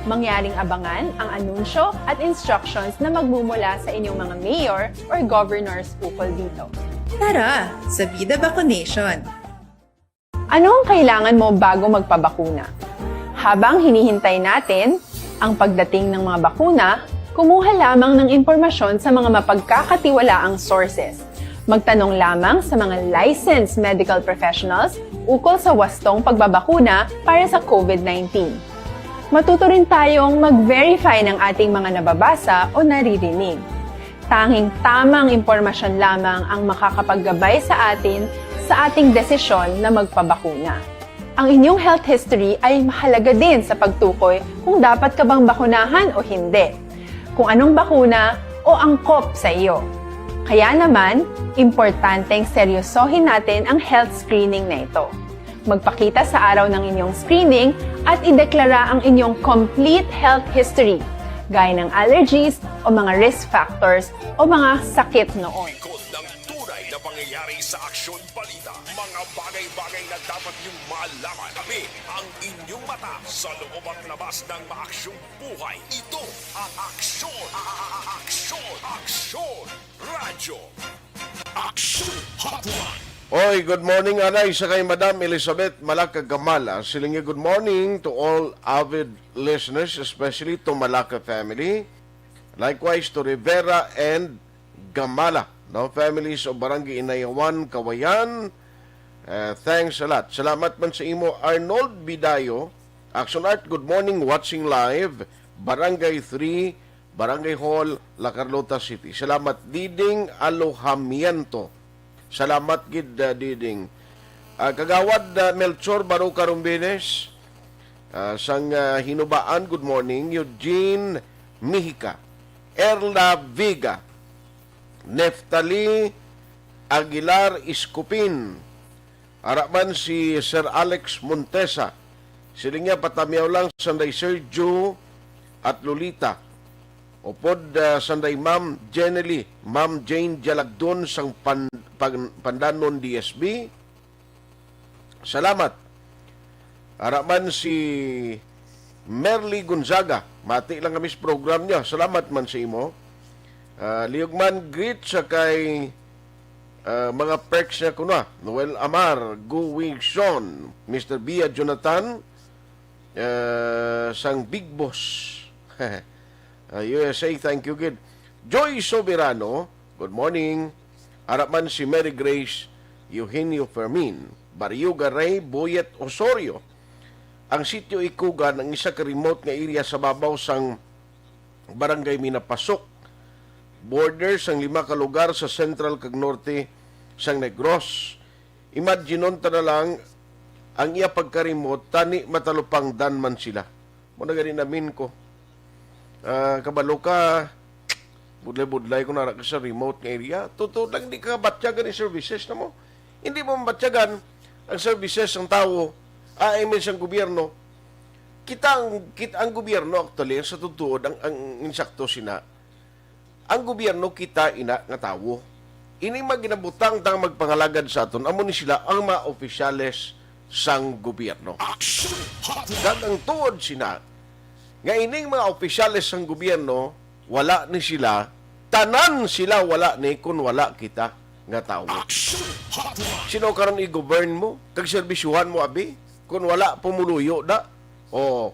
Mangyaring abangan ang anunsyo at instructions na magmumula sa inyong mga mayor or governors ukol dito. Tara, sa Vida Vaccination. Ano ang kailangan mo bago magpabakuna? Habang hinihintay natin ang pagdating ng mga bakuna, kumuha lamang ng impormasyon sa mga mapagkakatiwalaang sources. Magtanong lamang sa mga licensed medical professionals ukol sa wastong pagbabakuna para sa COVID-19. Matuto rin tayong mag-verify ng ating mga nababasa o naririnig. Tanging tamang impormasyon lamang ang makakapaggabay sa atin sa ating desisyon na magpabakuna. Ang inyong health history ay mahalaga din sa pagtukoy kung dapat ka bang bakunahan o hindi, kung anong bakuna o angkop sa iyo. Kaya naman, importanteng seryosohin natin ang health screening na ito. Magpakita sa araw ng inyong screening at ideklara ang inyong complete health history, gaya ng allergies o mga risk factors o mga sakit noon. Tunay na pangyayari sa Aksyon Balita. Mga bagay-bagay na dapat niyong malaman. Kami ang inyong mata sa loob at labas ng maaksyong buhay. Ito ang Aksyon! Aksyon! Aksyon! Radyo! Aksyon Hotline! Oy, good morning, Anay, sa kay Madam Elizabeth Malacca Gamala. Silingi good morning to all avid listeners, especially to Malacca family. Likewise to Rivera and Gamala, no? Families of Barangay Inayawan, Kawayan. Thanks a lot. Salamat man sa imo, Arnold Bidayo. Action Art, good morning, watching live. Barangay 3, Barangay Hall, La Carlota City. Salamat, Diding Alojamiento. Salamat, gid Diding. Kagawad Melchor Baruca Rumbines. Sang Hinubaan, good morning. Eugene Mihica. Erla Viga. Neftali Aguilar Iskupin. Araman si Sir Alex Montesa. Sila nga patamiyaw lang sanday Sergio at Lolita. Upod sanday Ma'am Jenely, Ma'am Jane Jalagdon sang Pandanon DSB. Salamat. Araman si Merly Gonzaga. Mati lang kami sa program niya. Salamat man sa imo. Liugman greet sa kay mga perks niya kuna. Noel Amar, Gu Wing Sean, Mr. Bia Jonathan, sang Big Boss. USA, thank you, good. Joy Soberano, good morning. Araman si Mary Grace Eugenio Fermin, Bariuga Ray, Boyet Osorio. Ang sitio Ikugan ang isa ka remote nga area sa babaw sang Barangay Minapasok. Border sang 5 ka lugar sa Central kag Norte sang Negros. Imaginon ta na lang ang iya pagka-remote, tani matalupang danman sila. Muna ganin namin ko. Kabalo ka, Budlay-budlay kung nara ka sa remote nga area. Totoo lang, hindi ka batyagan yung services na mo. Hindi mo batyagan ang services ng tao, IMS ang gobyerno. Kita ang gobyerno, actually, sa tutuod, ang insakto sina, ang gobyerno kita ina nga tao. Ini maginabutang tang magpangalagad sa aton, amo ni sila ang mga opisyales sang gobyerno. Dagang tuod sina, nga ining mga opisyales sang gobyerno, wala ni sila, tanan sila wala ni kung wala kita nga tao. Sino karon i-govern mo? Kag serbisyuhan mo abi? Kung wala pumuluyo da? O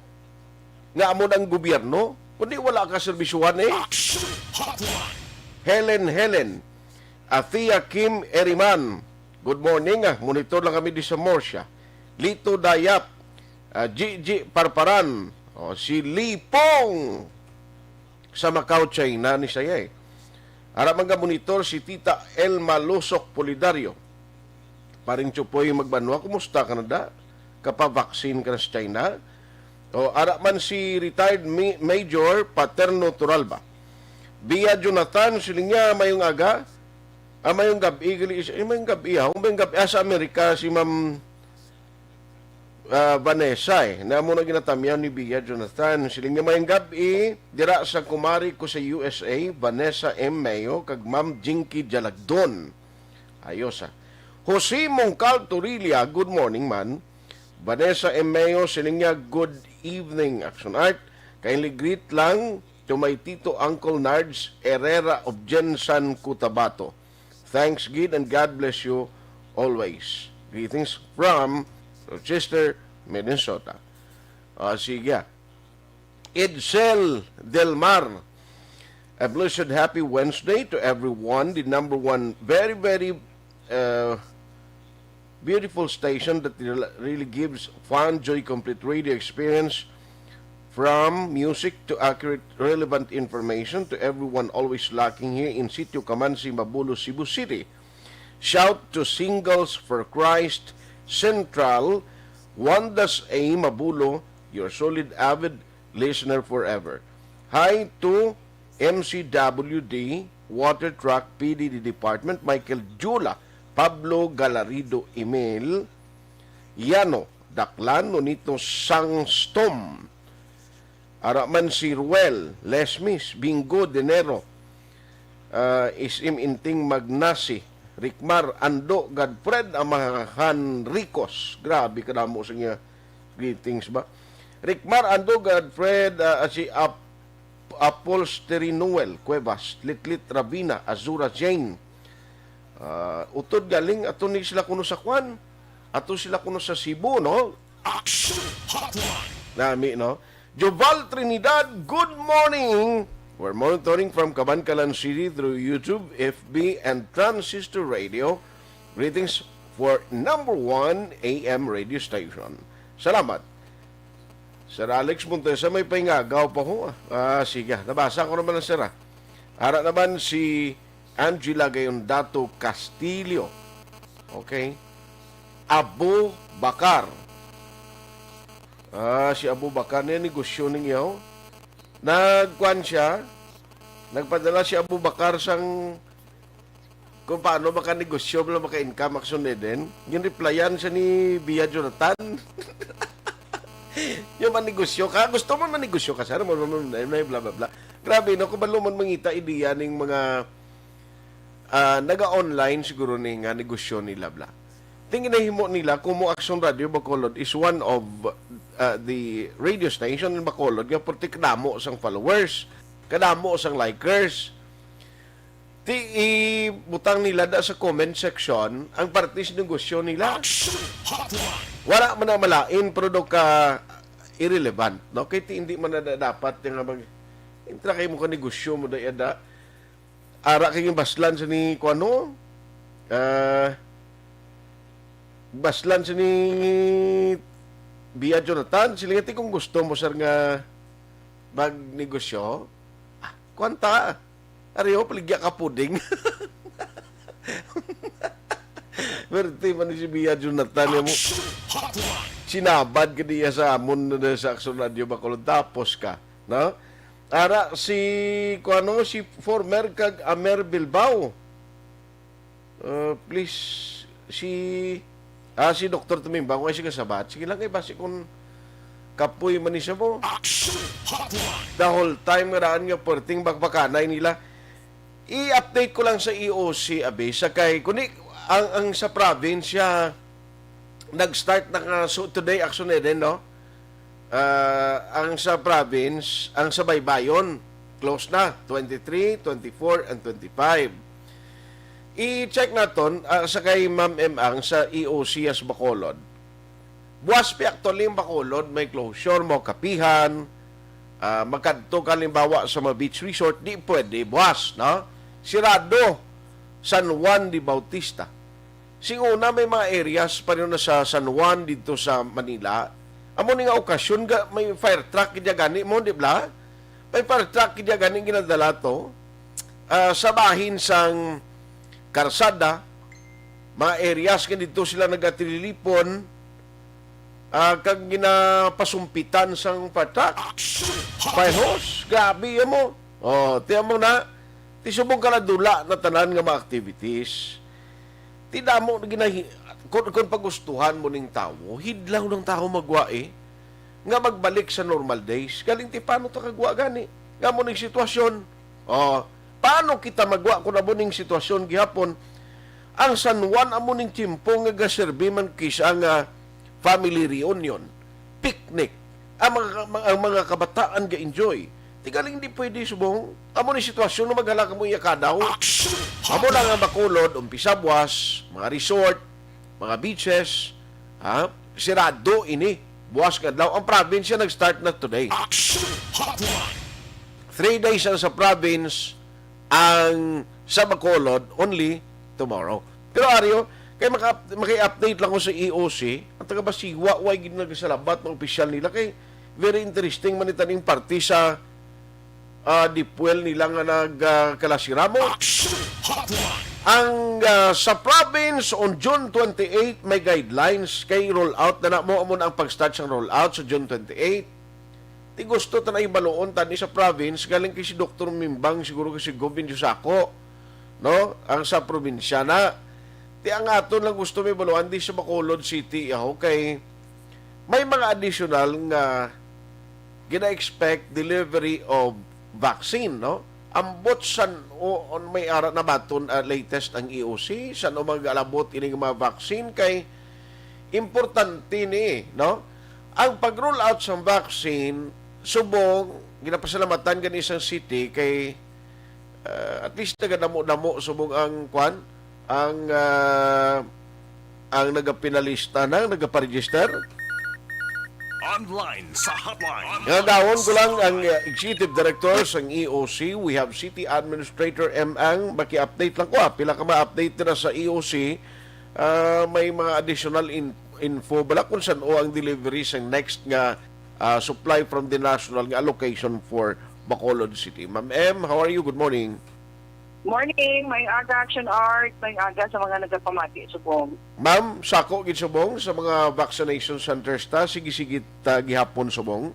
nga amo ang gobyerno? Kundi wala ka serbisyuhan eh. Helen, Athea Kim Eriman, good morning. Monitor lang kami di sa Morsha. Lito Dayap, Gigi Parparan, si Lipong sa Macau, China ni saya eh. Ara mga monitor si Tita Elma Losok Polidario. Paring Chupoy magbanwa, kumusta ka na da? Kapabaksin ka na sa China? O ara man si retired Major Paterno Turalba. Bia Jonathan, siling niya mayong aga. Mayong gabi, mayong gabi, mayong gabi sa Amerika si Ma'am Vanessa na muna ginatamyan ni Bia Jonathan. Siling niya mayong gabi, dira sa kumari ko sa USA, Vanessa M. Mayo, kag Ma'am Jinky Jalagdon. Ayos Jose Mongcal Torilla, good morning man. Vanessa M. Mayo, siling niya good evening, Action Art. Kindly greet lang to my Tito Uncle Nards Herrera of Jensan, Cotabato. Thanks, Gid, and God bless you always. Greetings from Rochester, Minnesota. Sige. Edsel Del Mar. A blessed happy Wednesday to everyone. The number one very, very beautiful station that really gives fun, joy, complete radio experience from music to accurate, relevant information to everyone always lacking here in Sitio Camansi, Mabulo, Cebu City. Shout to Singles for Christ Central, Wanda's A. Mabulo, your solid avid listener forever. Hi to MCWD, Water Truck PDD Department, Michael Jula, Pablo Galarido Emil, Yano, Daklan, Nonito Sangstom, Araman si Ruel, Lesmis, Bingo, Denero, Isim Inting Magnasi, Rikmar, Ando, Godfred, Amahan Ricos. Grabe ka na mo sa niya. Greetings ba? Rikmar, Ando, Godfred, si Apolstery Noel, Cuevas, Litlit Ravina, Azura Jane. Utod galing, ato ni sila kuno sa Kwan. Ato sila kuno sa Cebu, no? Action Hotline! Nami, no? Joval Trinidad, good morning! We're monitoring from Cabancalan City through YouTube, FB, and Transistor Radio. Greetings for number 1 AM radio station. Salamat. Sir Alex Montesa, may paingagaw pa ho. Sige, nabasa ko naman ang sira. Ara naman si Angela Gayondato Castillo. Okay. Abu Bakar. Si Abu Bakar na negosyo ninyo. Nagkuhan siya. Nagpadala si Abu Bakar sang kung paano maka-negosyo, maka-income, action din. Yung replyan siya ni Bia Jonathan. Yung manegosyo ka. Gusto mo manegosyo ka, sir? May bla bla bla. Grabe, no? Kung balo man mangita ideya ng mga naga-online siguro ng negosyo nila, bla. Tingin na himo nila kung mo Aksyon Radio Bacolod is one of the radio station in Bacolod nga porti kadamo sang followers, kadamo sang likers. Butang nila da sa comment section ang partis negosyo nila. Wala man na malain pero do ka irrelevant, no? Kaya hindi man na dapat yung mag intra kayo mo ka negosyo mo da yada. Ara kayong baslan sa ni kuano? Baslan sa ni Bia Jonathan, sila kung gusto mo sir nga magnegosyo, kwanta, ariyo, paligya ka puding. Berti man si Bia Jonathan mo. Sinabad ka diya sa amon na sa Aksyon Radio Bacolod, tapos ka, no? Ara si si former kag Amer Bilbao. Please si Dr. Tumimbang ay sige sabat. Sige lang kay basi kung kapoy man ni siya mo. The whole time nga daan nga perting bagbakanay nila. I-update ko lang sa EOC abi sa kay kunik ang sa probinsya nag-start na today action din no. Ang sa province, ang sa Baybayon, close na, 23, 24, and 25. I-check natin sa kay Ma'am M. Ang sa EOC as Bacolod. Buwas pi actually yung Bacolod, may closure, mo kapihan, magkadto kalimbawa sa mga beach resort, di pwede, buwas, no? Sirado, San Juan de Bautista. Singuna may mga areas pa rin na sa San Juan dito sa Manila. Amo ni nga okasyon may fire truck kidya gani mo di ba? May fire truck kidya gani ginadala to sa bahin sang karsada, mga areas kaya dito sila nagatililipon kag ginapasumpitan sang fire truck. Fire hose, grabe mo. Tiyan mo na, tisubong ka na dula na tanan nga mga activities. Tida mo kung pagustuhan mo ning tao, hidlaw ng tao magwa nga magbalik sa normal days. Galing ti paano to kagwa gani? Nga mo ning sitwasyon. Paano kita magwa kung amo ning sitwasyon gihapon? Ang San Juan amo ning timpo nga gaserbi man kisa nga family reunion, picnic. Ang mga kabataan ga-enjoy. Tigaling di pwede subong. Amo ning sitwasyon na maghala ka mo iyakadaw. Amo lang ang Bacolod, umpisa buwas, mga resort, mga beaches, sirado ini, buwas kadlaw. Ang probinsya nag-start na today. 3 days ang sa province, ang sa Bacolod, only tomorrow. Pero Aryo, kay maki-update lang ko sa EOC, ang taga Basiwa, way ginagkasalabat ng opisyal nila, kay very interesting man itaning party sa dipuel nila nga nagkalasiramo. Ang sa province on June 28 may guidelines kay roll out na mo amo ang pag-start sa roll out sa June 28. Ti gusto ta na ibaloon tani sa province galing kay si Dr. Mimbang siguro kay si Govin Jusako, no? Ang sa probinsya na ti ang aton lang gusto may baluan di sa Bacolod City kay may mga additional nga gina-expect delivery of vaccine, no? Ambot san on may ara na baton latest ang EOC san o mag-alabot ini mga vaccine kay importante ni, no? Ang pag-roll out sa vaccine subong ginapasalamatan gani isang city kay at least nagadamo-damo subong ang ang nagapinalista na nagaparegister online sa hotline. Ngagawon ko lang ang Executive Director ng EOC. We have City Administrator M. Ang. Maki-update lang ko. Pila ka ma-update na sa EOC. May mga additional info. Bala kung saan ang delivery sa next nga supply from the national nga allocation for Bacolod City. Ma'am M, how are you? Good morning. Morning, may aga Action Art, may aga sa mga nagpamati subong. Ma'am, sako gid subong sa mga vaccination centers ta, sige gihapon subong.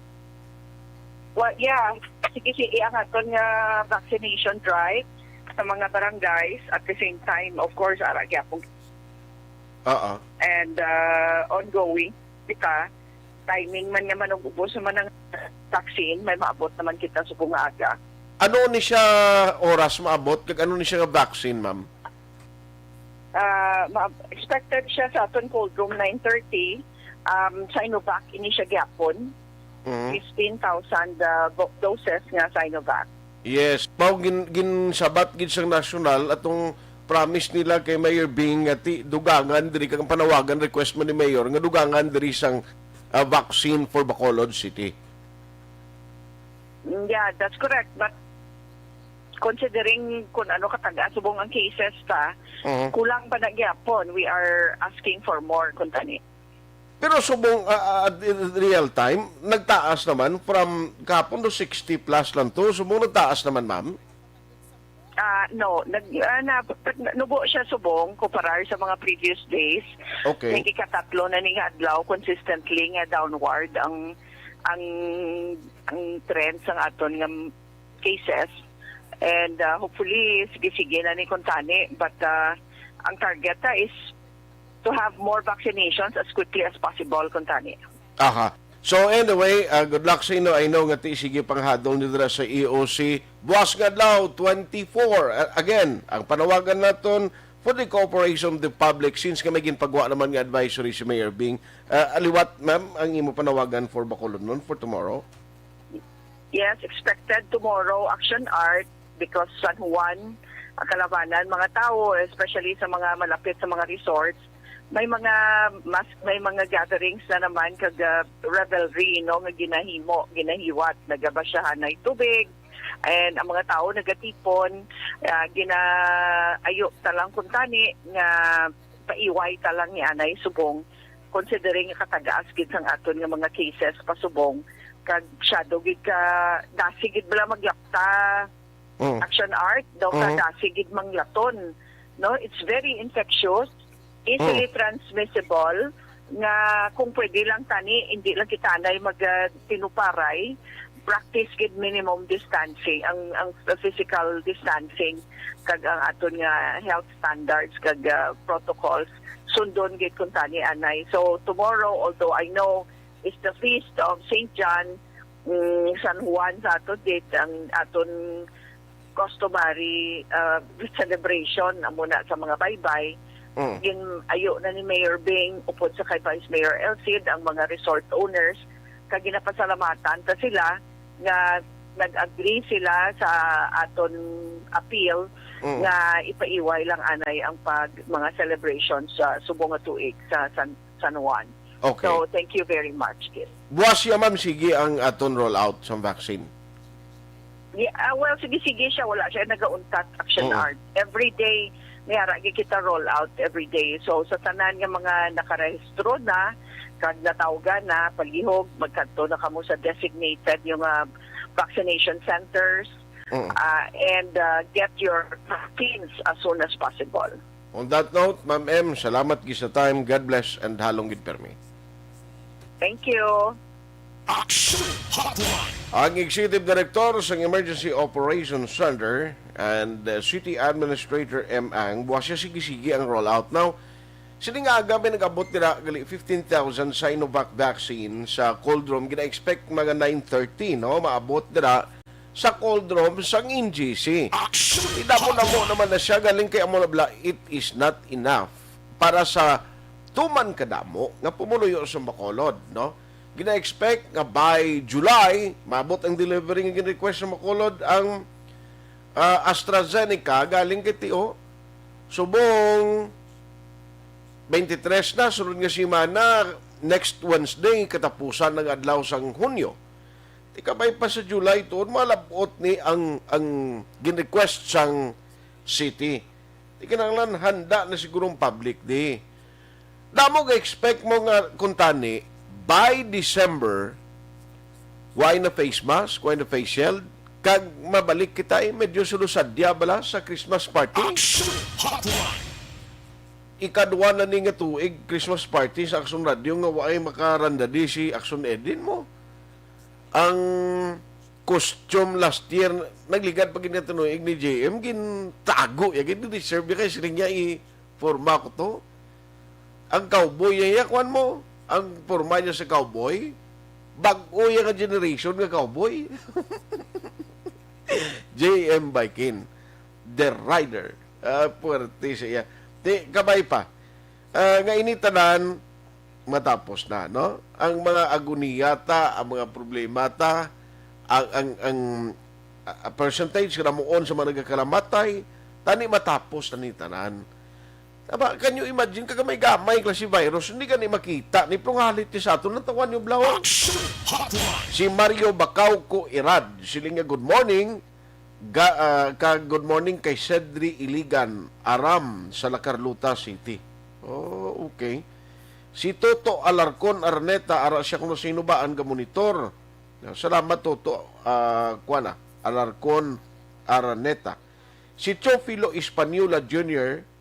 Well, yeah, sige ang aton nga vaccination drive sa mga barangays at the same time, of course, ara gyapon. And ongoing kita timing man nga manubos man ng vaccine, may maabot naman kita subong nga aga. Ano ni siya oras maabot? Kag ano ni siya nga vaccine, ma'am? Expected siya sa aton cold room 9:30. Sinovac ini siya gyapon. 15,000 doses nga Sinovac. Yes. Pao sabat gid sang national atong promise nila kay Mayor Bing ati dugangan diri kag panawagan request man ni Mayor nga dugangan diri sang vaccine for Bacolod City. Yeah, that's correct. But considering kung ano kataga subong ang cases ta, kulang pa na gyapon. We are asking for more kuntani. Pero subong real time nagtaas naman from kapon to 60 plus lang to. Subong nagtaas naman, ma'am. No, nubo siya subong kumparar sa mga previous days. Okay. Nagikatatlo na ning adlaw consistently nga downward ang trend sa aton nga cases. And hopefully, sige-sige na ni Kuntani. But ang target is to have more vaccinations as quickly as possible, Kuntani. Aha. So anyway, good luck sa inyo. I know nga sige panghadol nyo dira sa EOC. Buwas nga daw, 24. Again, ang panawagan naton for the cooperation of the public since kami ginpagawa naman nga advisory si Mayor Bing. Aliwat, ma'am, ang imo panawagan for Bacolod nun for tomorrow? Yes, expected tomorrow, Action Art, because San Juan, ang kalabanan, mga tao, especially sa mga malapit sa mga resorts, may mga gatherings na naman kag revelry no nga ginahiwat nagabasyahan na tubig and ang mga tao nagatipon ginaayo talang kuntani nga paiway talang ni anay subong considering katagaas gid sang aton nga mga cases pasubong kag shadow gid ka dasigid bala maglapta Action Art daw ka dasigid manglaton no, it's very infectious, easily transmissible, nga kung pwede lang tani, hindi lang kitanay mag-tinuparay, practice gid minimum distancing, ang physical distancing, kag ang aton nga health standards, kag protocols, sundon gid kung tani anay. So tomorrow, although I know it's the feast of St. John, San Juan sa aton date, ang aton customary celebration muna sa mga baybay. Ayo na ni Mayor Bing upod sa kay Vice Mayor Elcid ang mga resort owners kag ginapasalamatan ta sila nga nag-agree sila sa aton appeal nga ipaiway lang anay ang mga celebrations sa subong nga tuig sa San Juan. Okay. So thank you very much, Kid. Buwas ya ma'am sige ang aton rollout sa vaccine. Yeah, well, sige siya, wala siya nagauntat Action Art. Every day mayara kita roll out every day. So sa tanan nga mga nakarehistro na kag natawgan na palihog magkanto na kamo sa designated yung vaccination centers and get your vaccines as soon as possible. On that note, Ma'am M, salamat gid sa time. God bless and halong gid permi. Thank you. Action Hotline. Ang Executive Director sa Emergency Operations Center and City Administrator M. Ang, buwas siya sige-sige ang rollout. Now, sini nga agabi nag-abot nila 15,000 Sinovac vaccine sa cold room. Gina-expect mga 9:30, no? Maabot nila sa cold room sa NGC. Idamo-namo naman na siya galing kay Amolabla, it is not enough para sa tuman kadamo nga pumuluyo sa Bacolod, no? Gina-expect nga by July, maabot ang delivery nga gin-request sa Bacolod ang AstraZeneca galing kay Tio. Subong 23 na, sunod nga simana, next Wednesday, katapusan ng adlaw sang Hunyo. Di kabay pa sa July to, malabot ni ang gin-request sang city. Di kinanglan handa na sigurong public di. Damo ga-expect mo nga kuntani, by December, why na face mask, why na face shield, kag mabalik kita medyo sulusadya bala sa Christmas party. Ikadwa na ni nga tuig Christmas party sa Aksyon Radio nga waay makaranda di si Aksyon Edin mo. Ang costume last year, nagligad pag ginatunoy ni JM, gintago, gin deserve kay siling niya i-forma ko to. Ang cowboy yakwan mo, ang forma niya sa cowboy, bago yung generation nga cowboy. J.M. Bikin, the rider. Puwerte siya. Kabay pa. Nga initanan, matapos na, no? Ang mga agoniyata, ang mga problemata, ang percentage na muon sa mga nagkakalamatay, tani matapos na nitanan. Aba, can you imagine kagamay-gamay klase virus, hindi ka ni makita, ni pronghalit ni sa ato, natawan yung blaw. Si Mario Bacauco Irad, siling nga good morning, good morning kay Cedri Iligan Aram sa La Carlota City. Oh, okay. Si Toto Alarcon Arneta, ara siya kung sino ba ang monitor. Salamat Toto, Alarcon Arneta. Si Chofilo Hispaniola Jr.,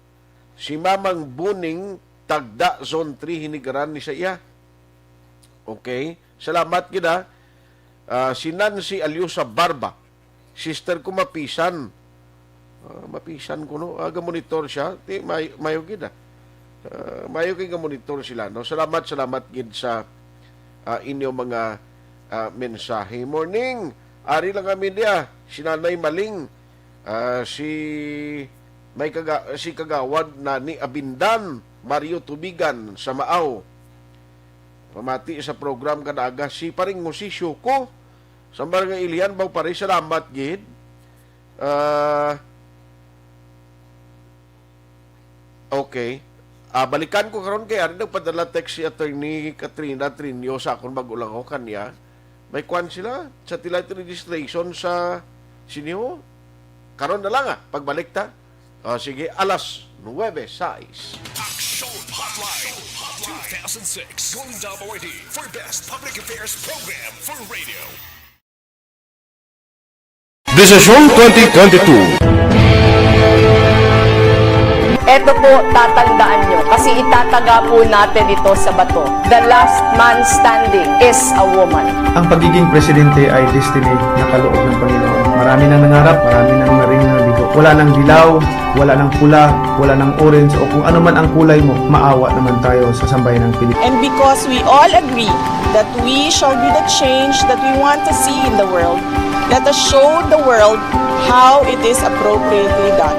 si Mamang Buning, Tagda, Zone 3, hinigaran ni sa iya. Okay. Salamat kita. Si Nancy Aliusa Barba, sister ko mapisan. Mapisan ko, no? Monitor siya. Mayo gid, mayo kay monitor sila, no? Salamat gid sa inyo mga mensahe. Morning! Ari lang kami dia, si Nanay Maling, si Kagawad na ni Abindan, Mario Tubigan sa Maaw. Pamati sa program kanaga si paring musisyo ko sa Barangay Ilian baw pare, salamat gid. Okay. Balikan ko karon kay ari nagpadala text si Attorney Katrina Trinio sa akong bagulang ko kanya. May kwan sila sa satellite registration sa sinyo. Karon na lang pagbalik ta. Sige, alas 9:06. Aksyon Hotline 2006 going WID for Best Public Affairs Program for Radio. Desisyon 2022. Ito po, tatandaan nyo, kasi itataga po natin ito sa bato. The last man standing is a woman. Ang pagiging presidente ay destiny na kaloob ng Panginoon. Marami nang nangarap, marami nang naring nabigo. Wala nang dilaw, wala nang pula, wala nang orange, o kung ano man ang kulay mo, maawa naman tayo sa sambayan ng Pilipinas. And because we all agree that we shall be the change that we want to see in the world, let us show the world how it is appropriately done.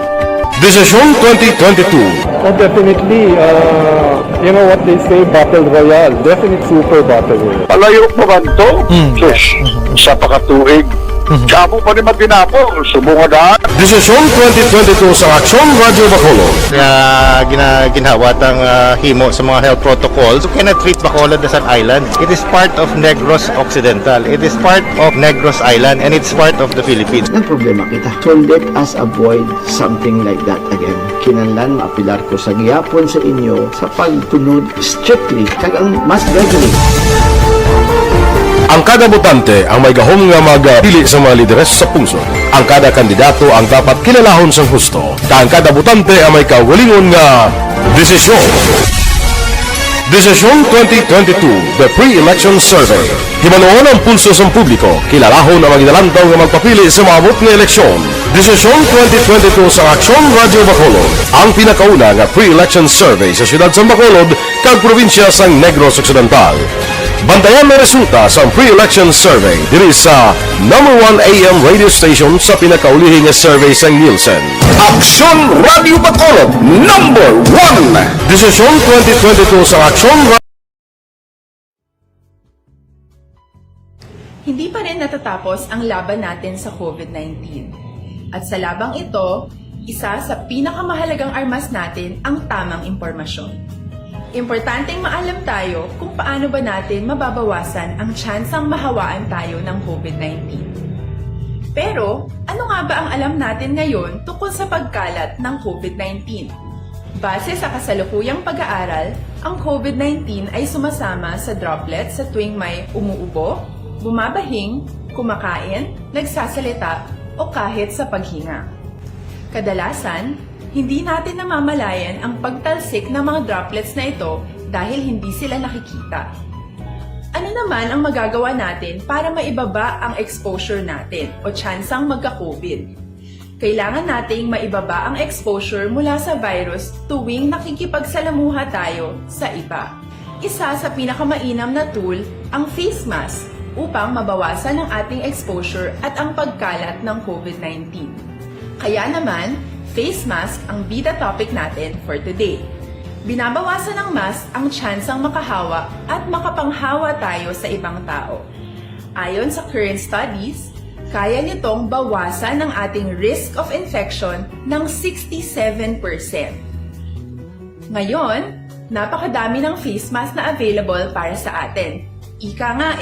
Desisyon 2022. Oh, definitely, you know what they say, Battle Royale. Definitely super Battle Royale. Palayo pa man to? Sus, sa pakatuig. Kamo pa ni Magdinapo, subungan. Desisyon 2022 sa Aksyon Radio Bacolod. Ginhawat ang himo sa mga health protocols. You cannot treat Bacolod as an island. It is part of Negros Occidental. It is part of Negros Island and it's part of the Philippines. Ang problema kita. So let us avoid something like that again. Kinahanglan maapilar ko sa gihapon sa inyo sa pagtunod strictly kag ang mas gradually. Ang kada botante ang may gahom nga magpili sa mga lideres sa pungsod. Ang kada kandidato ang dapat kilalahon sa husto. Ang kada botante ang may kaugalingon nga desisyon. Desisyon 2022, the pre-election survey. Himanuon ang pulso sa publiko, kilalahon ang magdalantaw nga magpapili sa maabot nga eleksyon. Desisyon 2022 sa Aksyon Radio Bacolod, ang pinakauna nga pre-election survey sa siyudad sa Bacolod kag probinsya sa Negros Occidental. Bantayan na resulta sa pre-election survey diri sa number 1 AM radio station sa pinakaulihing survey sa Nielsen. Aksyon Radio Bacolod, number 1. Desisyon 2022 sa Aksyon Radio. Hindi pa rin natatapos ang laban natin sa COVID-19. At sa labang ito, isa sa pinakamahalagang armas natin ang tamang impormasyon. Importanteng maalam tayo kung paano ba natin mababawasan ang tsansang mahawaan tayo ng COVID-19. Pero, ano nga ba ang alam natin ngayon tungkol sa pagkalat ng COVID-19? Base sa kasalukuyang pag-aaral, ang COVID-19 ay sumasama sa droplets sa tuwing may umuubo, bumabahing, kumakain, nagsasalita, o kahit sa paghinga. Kadalasan, hindi natin namamalayan ang pagtalsik ng mga droplets na ito dahil hindi sila nakikita. Ano naman ang magagawa natin para maibaba ang exposure natin o tsansang magka-COVID? Kailangan nating maibaba ang exposure mula sa virus tuwing nakikipagsalamuha tayo sa iba. Isa sa pinakamainam na tool ang face mask upang mabawasan ang ating exposure at ang pagkalat ng COVID-19. Kaya naman, face mask ang bida topic natin for today. Binabawasan ng mask ang tsansang makahawa at makapanghawa tayo sa ibang tao. Ayon sa current studies, kaya nitong bawasan ang ating risk of infection ng 67%. Ngayon, napakadami ng face mask na available para sa atin. Ika nga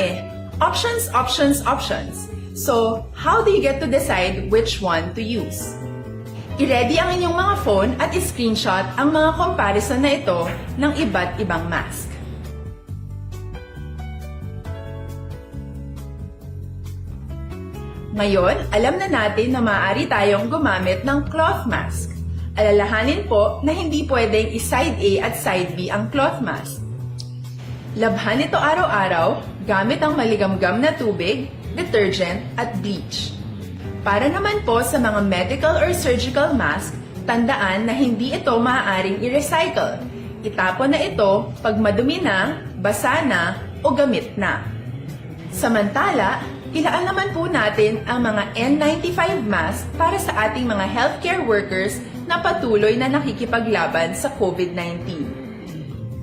options, options, options. So, how do you get to decide which one to use? I-ready ang inyong mga phone at i-screenshot ang mga comparison na ito ng iba't ibang mask. Ngayon, alam na natin na maaari tayong gumamit ng cloth mask. Alalahanin po na hindi pwedeng i-side A at side B ang cloth mask. Labhan ito araw-araw gamit ang maligamgam na tubig, detergent at bleach. Para naman po sa mga medical or surgical mask, tandaan na hindi ito maaaring i-recycle. Itapon na ito pag madumi na, basa na, o gamit na. Samantala, ilaan naman po natin ang mga N95 mask para sa ating mga healthcare workers na patuloy na nakikipaglaban sa COVID-19.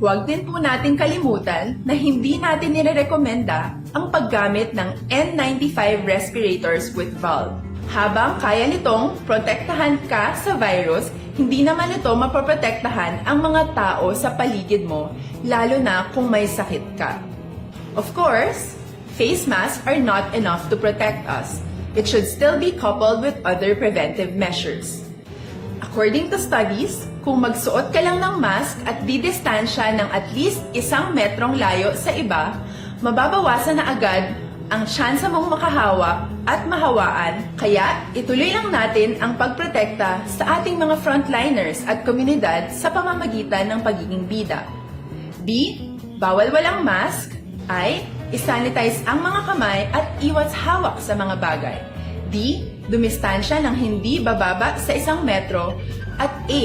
Huwag din po natin kalimutan na hindi natin nirerekomenda ang paggamit ng N95 respirators with valve. Habang kaya nitong protektahan ka sa virus, hindi naman ito mapoprotektahan ang mga tao sa paligid mo, lalo na kung may sakit ka. Of course, face masks are not enough to protect us. It should still be coupled with other preventive measures. According to studies, kung magsuot ka lang ng mask at didistansya ng at least 1 metrong layo sa iba, mababawasan na agad ang tsansa mong makahawak at mahawaan, kaya ituloy lang natin ang pagprotekta sa ating mga frontliners at komunidad sa pamamagitan ng pagiging bida. B. Bawal walang mask. I. Isanitize ang mga kamay at iwas hawak sa mga bagay. D. Dumistansya ng hindi bababa sa 1 metro. At A.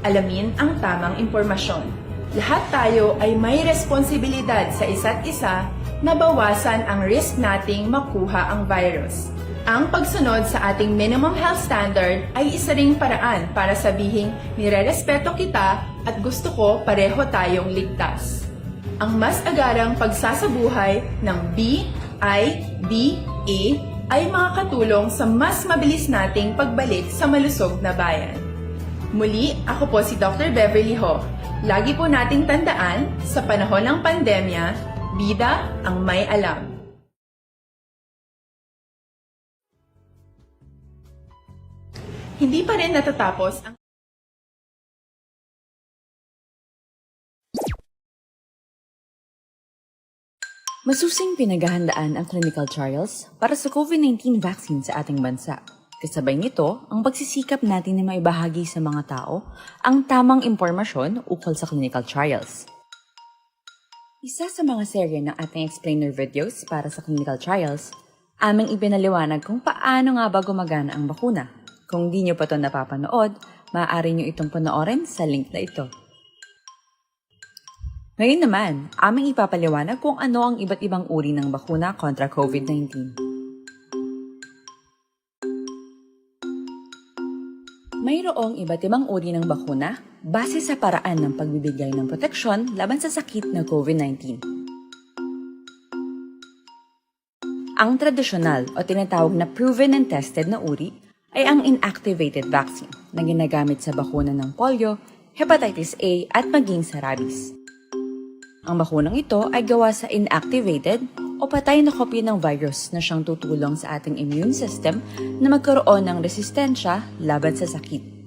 Alamin ang tamang impormasyon. Lahat tayo ay may responsibilidad sa isa't isa na bawasan ang risk nating makuha ang virus. Ang pagsunod sa ating minimum health standard ay isa ring paraan para sabihing nirerespeto kita at gusto ko pareho tayong ligtas. Ang mas agarang pagsasabuhay ng B, I, D, A ay makakatulong sa mas mabilis nating pagbalik sa malusog na bayan. Muli, ako po si Dr. Beverly Ho. Lagi po nating tandaan, sa panahon ng pandemya, bida ang may alam. Hindi pa rin natatapos ang Masusing pinaghahandaan ang clinical trials para sa COVID-19 vaccine sa ating bansa. Kasabay nito, ang pagsisikap natin na maibahagi sa mga tao ang tamang impormasyon ukol sa clinical trials. Isa sa mga serye ng ating explainer videos para sa clinical trials, aming ipinaliwanag kung paano nga ba gumagana ang bakuna. Kung di nyo pa ito napapanood, maaari nyo itong panoorin sa link na ito. Ngayon naman, aming ipapaliwanag kung ano ang iba't ibang uri ng bakuna kontra COVID-19. Mayroong iba't ibang uri ng bakuna base sa paraan ng pagbibigay ng proteksyon laban sa sakit na COVID-19. Ang tradisyonal o tinatawag na proven and tested na uri ay ang inactivated vaccine na ginagamit sa bakuna ng polio, hepatitis A at maging sa rabies. Ang bakunang ito ay gawa sa inactivated o patay na kopya ng virus na siyang tutulong sa ating immune system na magkaroon ng resistensya laban sa sakit.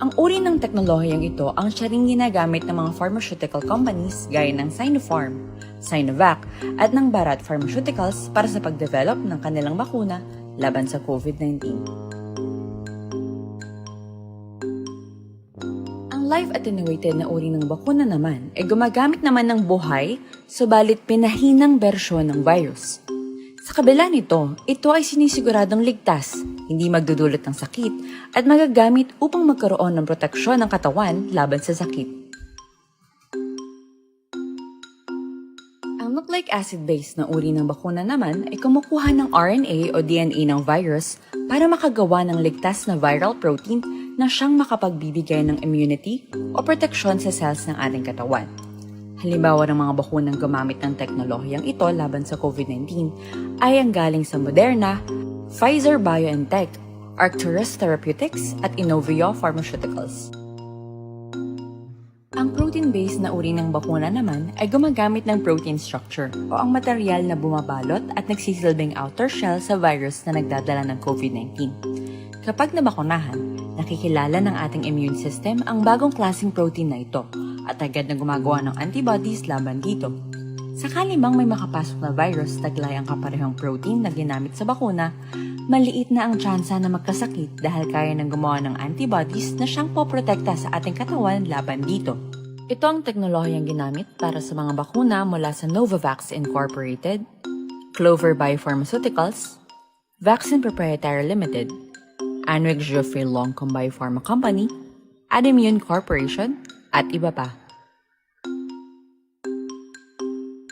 Ang uri ng teknolohiyang ito ang siya ring ginagamit ng mga pharmaceutical companies gaya ng Sinopharm, Sinovac at ng Bharat Pharmaceuticals para sa pagdevelop ng kanilang bakuna laban sa COVID-19. Live-attenuated na uri ng bakuna naman ay gumagamit naman ng buhay, subalit pinahinang bersyon ng virus. Sa kabila nito, ito ay sinisiguradong ligtas, hindi magdudulot ng sakit, at magagamit upang magkaroon ng proteksyon ng katawan laban sa sakit. Ang nucleic acid-based na uri ng bakuna naman ay kumukuha ng RNA o DNA ng virus para makagawa ng ligtas na viral protein na siyang makapagbibigay ng immunity o proteksyon sa cells ng ating katawan. Halimbawa ng mga bakunang gumamit ng teknolohiyang ito laban sa COVID-19 ay ang galing sa Moderna, Pfizer-BioNTech, Arcturus Therapeutics at Inovio Pharmaceuticals. Ang protein-based na uri ng bakuna naman ay gumagamit ng protein structure o ang material na bumabalot at nagsisilbing outer shell sa virus na nagdadala ng COVID-19. Kapag nabakunahan, nakikilala ng ating immune system ang bagong klaseng protein na ito at agad na gumagawa ng antibodies laban dito. Sakali mang may makapasok na virus taglay ang kaparehong protein na ginamit sa bakuna, maliit na ang tsansa na magkasakit dahil kaya nang gumawa ng antibodies na siyang poprotekta sa ating katawan laban dito. Ito ang teknolohiyang ginamit para sa mga bakuna mula sa Novavax Incorporated, Clover Biopharmaceuticals, Vaccine Proprietary Limited, Anwick Geoffrey Longcom Biopharma Company, Adimmune Corporation, at iba pa.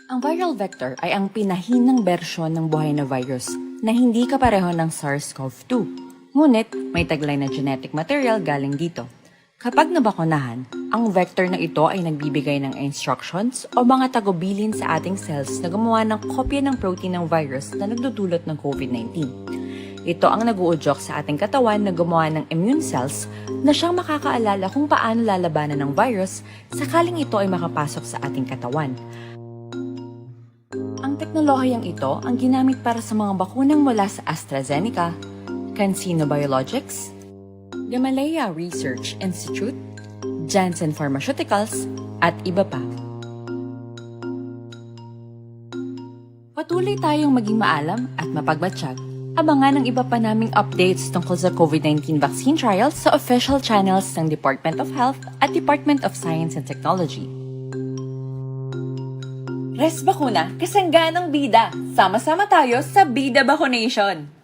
Ang viral vector ay ang pinahinang bersyon ng buhay na virus na hindi kapareho ng SARS-CoV-2. Ngunit may taglay na genetic material galing dito. Kapag nabakunahan, ang vector na ito ay nagbibigay ng instructions o mga tagubilin sa ating cells na gumawa ng kopya ng protein ng virus na nagdudulot ng COVID-19. Ito ang nag-uudyok sa ating katawan na gumawa ng immune cells na siyang makakaalala kung paano lalabanan ng virus sakaling ito ay makapasok sa ating katawan. Ang teknolohiyang ito ang ginamit para sa mga bakunang mula sa AstraZeneca, CanSino Biologics, Gamaleya Research Institute, Janssen Pharmaceuticals, at iba pa. Patuloy tayong maging maalam at mapagbatsyag. Abangan ang iba pa naming updates tungkol sa COVID-19 vaccine trials sa official channels ng Department of Health at Department of Science and Technology. Res Bakuna, kasangganang bida. Sama-sama tayo sa Bida Vaccination.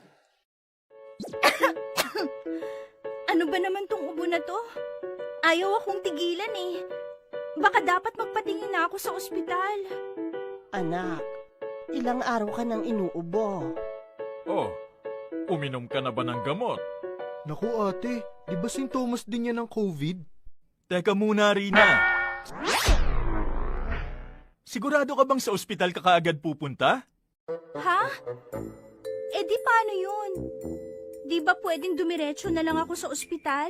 Ano ba naman tong ubo na to? Ayaw akong tigilan eh. Baka dapat magpatingin na ako sa ospital. Anak, ilang araw ka nang inuubo. Oh, uminom ka na ba ng gamot? Naku ate, di ba sintomas din yan ng COVID? Teka muna, Rina. Sigurado ka bang sa ospital ka kaagad pupunta? Ha? Eh di paano yun? Di ba pwedeng dumiretso na lang ako sa ospital?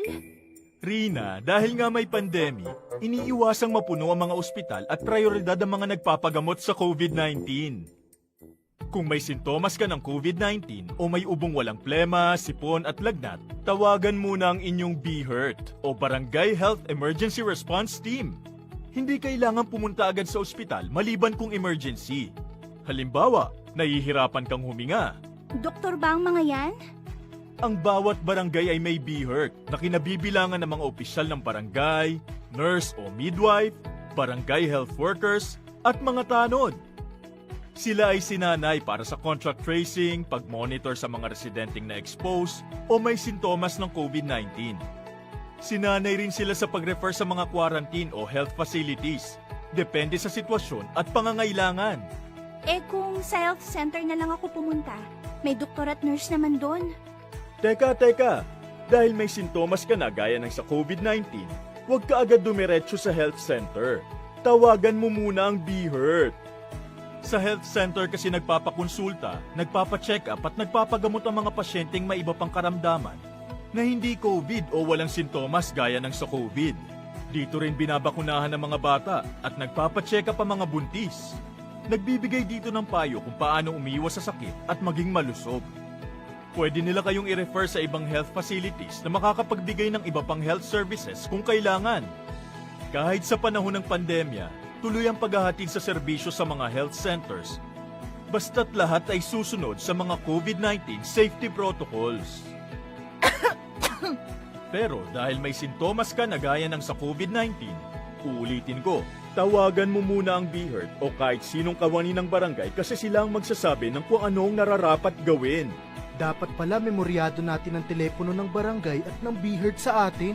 Rina, dahil nga may pandemic, iniiwasang mapuno ang mga ospital at prioridad ang mga nagpapagamot sa COVID-19. Kung may sintomas ka ng COVID-19 o may ubong walang plema, sipon at lagnat, tawagan muna ang inyong BHERT o Barangay Health Emergency Response Team. Hindi kailangan pumunta agad sa ospital maliban kung emergency. Halimbawa, nahihirapan kang huminga. Doktor ba ang mga yan? Ang bawat barangay ay may BHERT na kinabibilangan ng mga opisyal ng barangay, nurse o midwife, barangay health workers, at mga tanod. Sila ay sinanay para sa contact tracing, pag-monitor sa mga residenteng na-expose o may sintomas ng COVID-19. Sinanay rin sila sa pag-refer sa mga quarantine o health facilities. Depende sa sitwasyon at pangangailangan. Eh kung sa health center na lang ako pumunta, may doktor at nurse naman doon. Teka. Dahil may sintomas ka na gaya ng sa COVID-19, huwag ka agad dumiretso sa health center. Tawagan mo muna ang BHERT. Sa health center kasi nagpapakonsulta, nagpapacheck up at nagpapagamot ang mga pasyenteng may iba pang karamdaman na hindi COVID o walang sintomas gaya ng sa COVID. Dito rin binabakunahan ng mga bata at nagpapacheck up ang mga buntis. Nagbibigay dito ng payo kung paano umiwas sa sakit at maging malusog. Pwede nila kayong i-refer sa ibang health facilities na makakapagbigay ng iba pang health services kung kailangan. Kahit sa panahon ng pandemya, tuloy ang paghahatid sa serbisyo sa mga health centers. Basta't lahat ay susunod sa mga COVID-19 safety protocols. Pero dahil may sintomas ka na gaya ng sa COVID-19, uulitin ko, tawagan mo muna ang BHERT o kahit sinong kawani ng barangay kasi sila ang magsasabi ng kung anong nararapat gawin. Dapat pala memoryado natin ang telepono ng barangay at ng BHERT sa atin.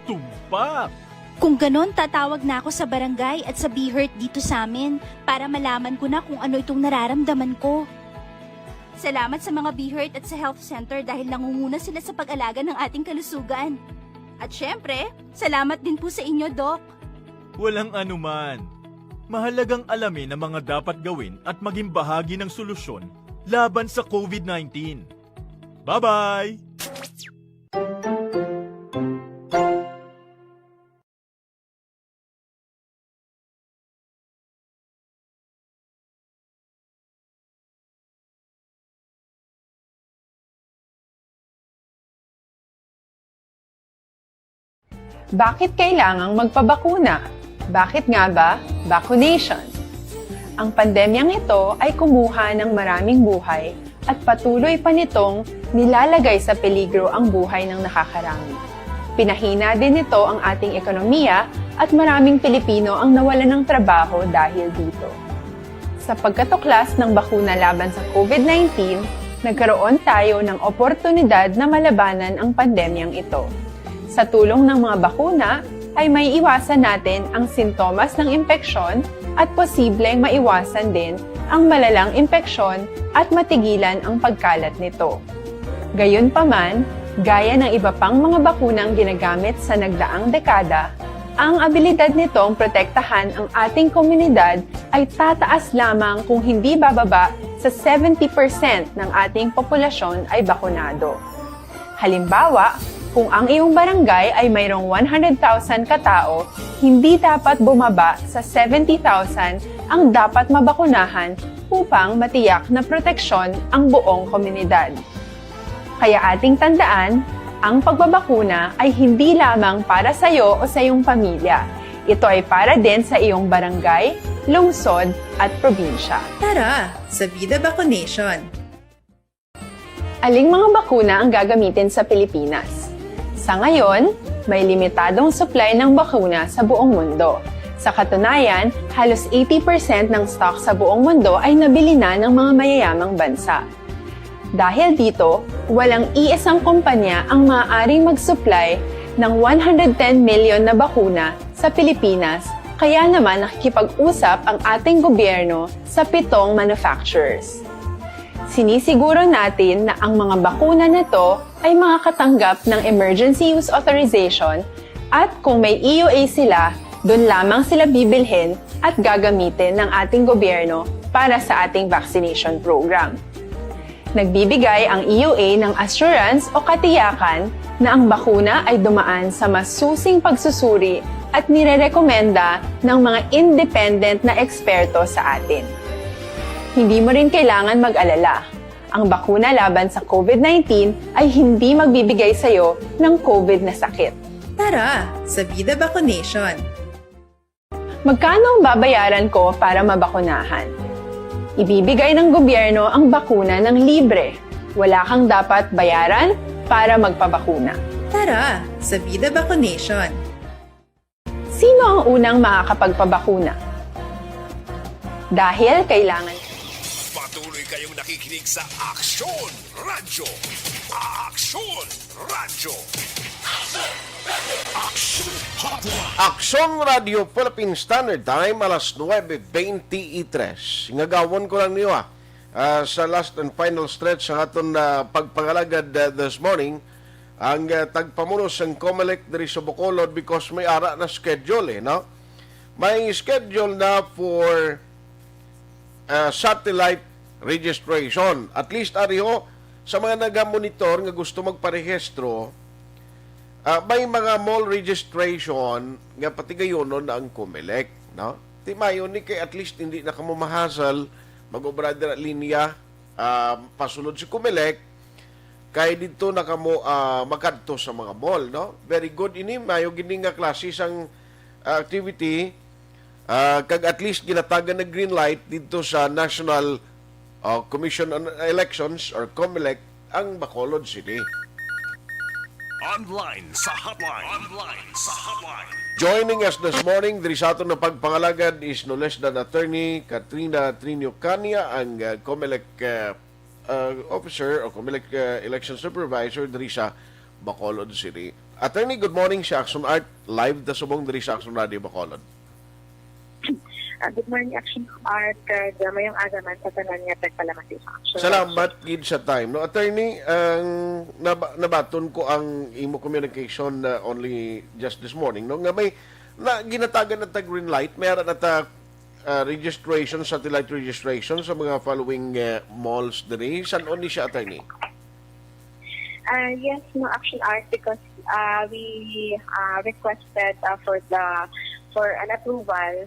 Tumpak! Kung ganon, tatawag na ako sa barangay at sa BHERT dito sa amin para malaman ko na kung ano itong nararamdaman ko. Salamat sa mga BHERT at sa health center dahil nangunguna sila sa pag-alaga ng ating kalusugan. At syempre, salamat din po sa inyo, Doc. Walang anuman. Mahalagang alamin ang mga dapat gawin at maging bahagi ng solusyon laban sa COVID-19. Bye-bye! Bakit kailangang magpabakuna? Bakit nga ba vaccination? Ang pandemyang ito ay kumuha ng maraming buhay at patuloy pa nitong nilalagay sa peligro ang buhay ng nakakarami. Pinahina din nito ang ating ekonomiya at maraming Pilipino ang nawalan ng trabaho dahil dito. Sa pagkatuklas ng bakuna laban sa COVID-19, nagkaroon tayo ng oportunidad na malabanan ang pandemyang ito. Sa tulong ng mga bakuna, ay may iwasan natin ang sintomas ng impeksyon at posibleng maiwasan din ang malalang impeksyon at matigilan ang pagkalat nito. Gayunpaman, gaya ng iba pang mga bakunang ginagamit sa nagdaang dekada, ang abilidad nitong protektahan ang ating komunidad ay tataas lamang kung hindi bababa sa 70% ng ating populasyon ay bakunado. Halimbawa, kung ang iyong barangay ay mayroong 100,000 katao, hindi dapat bumaba sa 70,000 ang dapat mabakunahan upang matiyak na proteksyon ang buong komunidad. Kaya ating tandaan, ang pagbabakuna ay hindi lamang para sa iyo o sa iyong pamilya. Ito ay para din sa iyong barangay, lungsod at probinsya. Tara, sa Vida Vaccination! Aling mga bakuna ang gagamitin sa Pilipinas? Sa ngayon, may limitadong supply ng bakuna sa buong mundo. Sa katunayan, halos 80% ng stock sa buong mundo ay nabili na ng mga mayayamang bansa. Dahil dito, walang iisang kumpanya ang maaaring mag-supply ng 110 million na bakuna sa Pilipinas, kaya naman nakikipag-usap ang ating gobyerno sa 7 manufacturers. Sinisiguro natin na ang mga bakuna na to ay makakatanggap ng Emergency Use Authorization at kung may EUA sila, doon lamang sila bibilhin at gagamitin ng ating gobyerno para sa ating vaccination program. Nagbibigay ang EUA ng assurance o katiyakan na ang bakuna ay dumaan sa masusing pagsusuri at nirerekomenda ng mga independent na eksperto sa atin. Hindi mo rin kailangan mag-alala. Ang bakuna laban sa COVID-19 ay hindi magbibigay sa iyo ng COVID na sakit. Tara, sa Vida Vaccination! Magkano ang babayaran ko para mabakunahan? Ibibigay ng gobyerno ang bakuna ng libre. Wala kang dapat bayaran para magpabakuna. Tara, sa Vida Vaccination! Sino ang unang makakapagpabakuna? Dahil kailangan Patuloy kayong nakikinig sa Aksyon Radio. Aksyon Radio. Aksyon Hotline. Aksyon Radio Philippine Standard Time, alas 9:23. Ngagawon ko lang niyo sa last and final stretch sa aton pagpangalagad this morning, ang tagpamunos ng COMELEC diri sa Bacolod because may ara na schedule no? May schedule na for satellite registration. At least ariho sa mga naga-monitor nga gusto magparehistro, may mga mall registration nga pati gayonon ang COMELEC, no? Ti mayo ni kay at least hindi na kamo mahasal mag-obra dira linya pasulod si COMELEC kay dito na kamo makadto sa mga mall, no? Very good ini mayo gini nga klase sang activity kag at least ginatagan na green light dito sa National Commission on Elections or COMELEC ang Bacolod City. Online sa Hotline. Online sa Hotline. Joining us this morning, diri sa aton na pagpangalagad is no less than Attorney Katrina Trinio Cania, ang COMELEC officer o COMELEC election supervisor diri sa Bacolod City. Attorney, good morning sa Aksyon Art, live da subong diri sa Aksyon Radio Bacolod. Good morning, Aksyon Art. Mayong agaman sa tanan niya tagpalamati sa Aksyon. Salamat gid sa time. No, Attorney, nabaton ko ang imo communication only just this morning. No, nga may ginatagan na tag green light, mayroon na ta registration, satellite registration sa mga following malls diri. San ni siya, Attorney? Yes, no, Aksyon Art, because we requested for an approval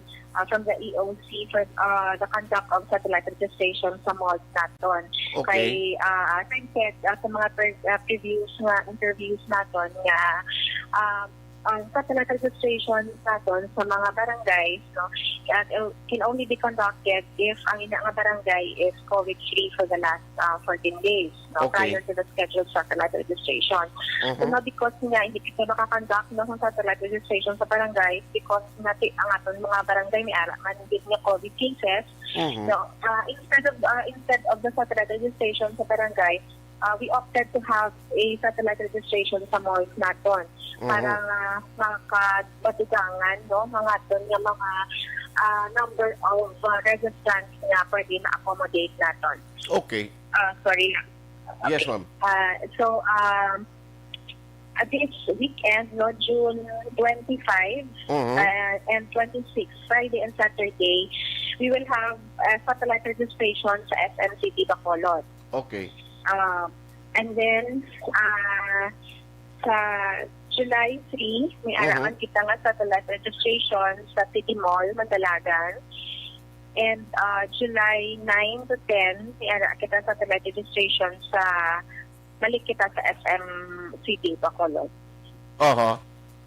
from the EOC for the conduct of satellite registration sa malls naton. Okay. Kay, as I said, sa mga previous nga interviews naton nga ang satellite registration natin sa mga barangays, no, can only be conducted if ang ina nga barangay is COVID-free for the last 14 days, no, prior to the scheduled satellite registration. So now, because nga hindi kita makakonduct no, sa satellite registration sa barangay because ang aton mga barangay may ara man din nga COVID cases, no, instead of the satellite registration sa barangay, we opted to have a satellite registration sa malls naton para makabatigangan no mga aton nga mga number of registrants nga pwede na-accommodate naton. Okay. Sorry lang. Okay. Yes, ma'am. So, this weekend, no, June 25 and 26, Friday and Saturday, we will have satellite registration sa SM City Bacolod. Okay. And then, sa July 3, may araman kita nga satellite registration sa City Mall, Mandalagan. And July 9 to 10, may araman kita satellite registration sa balik kita sa SM City, Bacolod.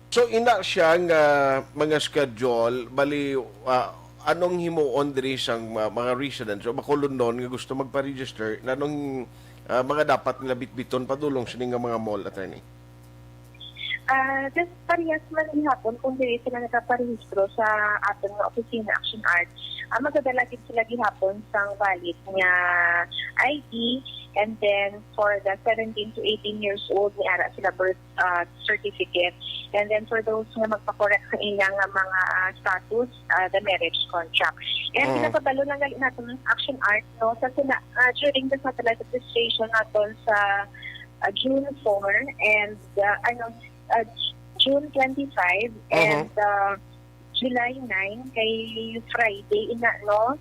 So, ina siyang mga schedule, bali, anong himuon diri sang mga residents o Bacolod noon nga gusto magpa-register, na anong mga dapat nila bitbiton padulong sining mga mall, attorney? Just parehas man hapon kung dili sila nakaparehistro sa aton nga opisina Aksyon Art, magdadala sila gihapon sang valid nga ID, and then for the 17 to 18 years old ni ara sila birth certificate, and then for those nga magpa-correct sa ilang mga status, the marriage contract. And pinapabalo lang natin ng Aksyon Art no sa sila during the satellite registration naton sa June 4 and June 25 and July 9 kay Friday ina no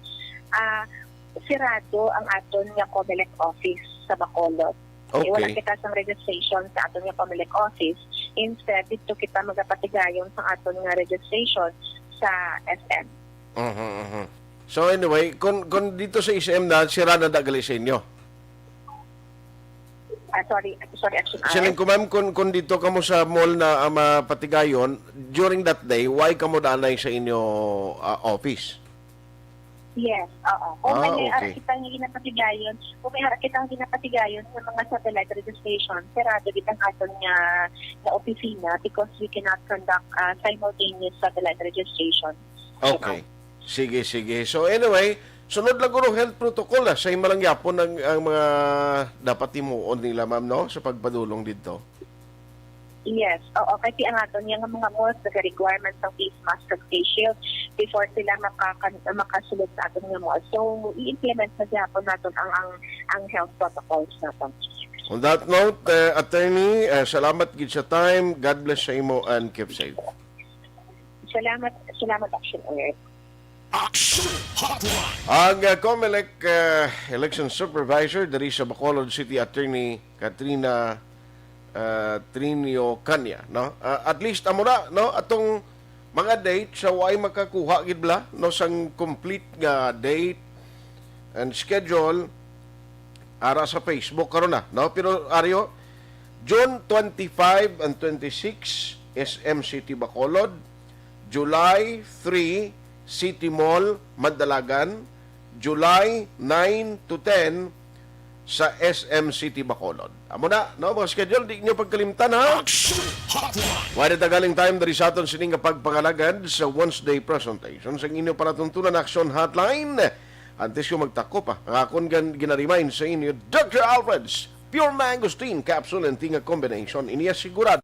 sirado ang aton nga Comelec office sa Bacolod. Okay. Wala kita sa registration sa aton nga Comelec office. Instead, dito kita magapatigayon sa aton nga registration sa SM. So anyway, kung dito sa SM na, sirado na gali sa inyo? Sorry, Aksyon Art. Siling ko, ma'am, kung dito kamo sa mall na mapatigayon, during that day, why kamo danay sa inyo office? Yes, oo. Kung may okay. kitang ginapatigayon, sa mga satellite registration, sarado kitang aton nga opisina because we cannot conduct simultaneous satellite registration. Okay. Sige. So anyway, sunod lang guro health protocol sa imalang yapon ang mga dapat timuon nila, ma'am, no, sa pagpadulong dito. Yes, oo. Kasi ang aton yung mga malls, nag-requirements ng face mask at face shield before sila makasulod sa aton nga mall. So, i-implement na yapon natin ang health protocols natin. On that note, attorney, salamat gid sa time. God bless sa imo and keep safe. Salamat Aksyon Art. Aksyon Hotline. Ang Comelec election supervisor dari sa Bacolod City Attorney Katrina Trinio Kanya, no? At least amo na, no, atong mga date sa way makakuha gid bla no sang complete nga date and schedule ara sa Facebook karon na, no? Pero Aryo, June 25 and 26 SM City Bacolod, July 3 City Mall, Mandalagan, July 9 to 10 sa SM City Bacolod. Amo na, no, mga schedule, di nyo pagkalimtan, ha? Wala tagaling time dari sa aton sining pagpangalagad sa Wednesday presentation sa inyo para tuntunan Aksyon Hotline. Antes ko magtakop, ang akong ginarimain sa inyo, Dr. Alfred's Pure Mangosteen Capsule and Tinga Combination. Iniya sigurado.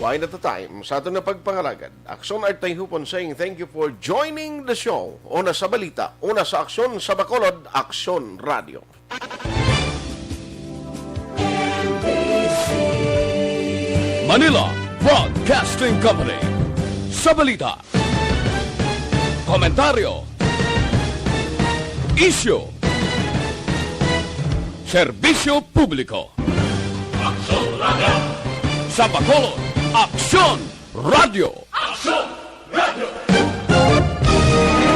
one at a time. Sa ato na pagpangalagad, Aksyon at Tayhopon saying thank you for joining the show. Una sa balita, una sa Aksyon sa Bacolod, Aksyon Radio. Manila Broadcasting Company. Sa balita, komentaryo, issue, serbisyo publiko. Aksyon Radio. Sa Bacolod, Aksyon Radio. Aksyon!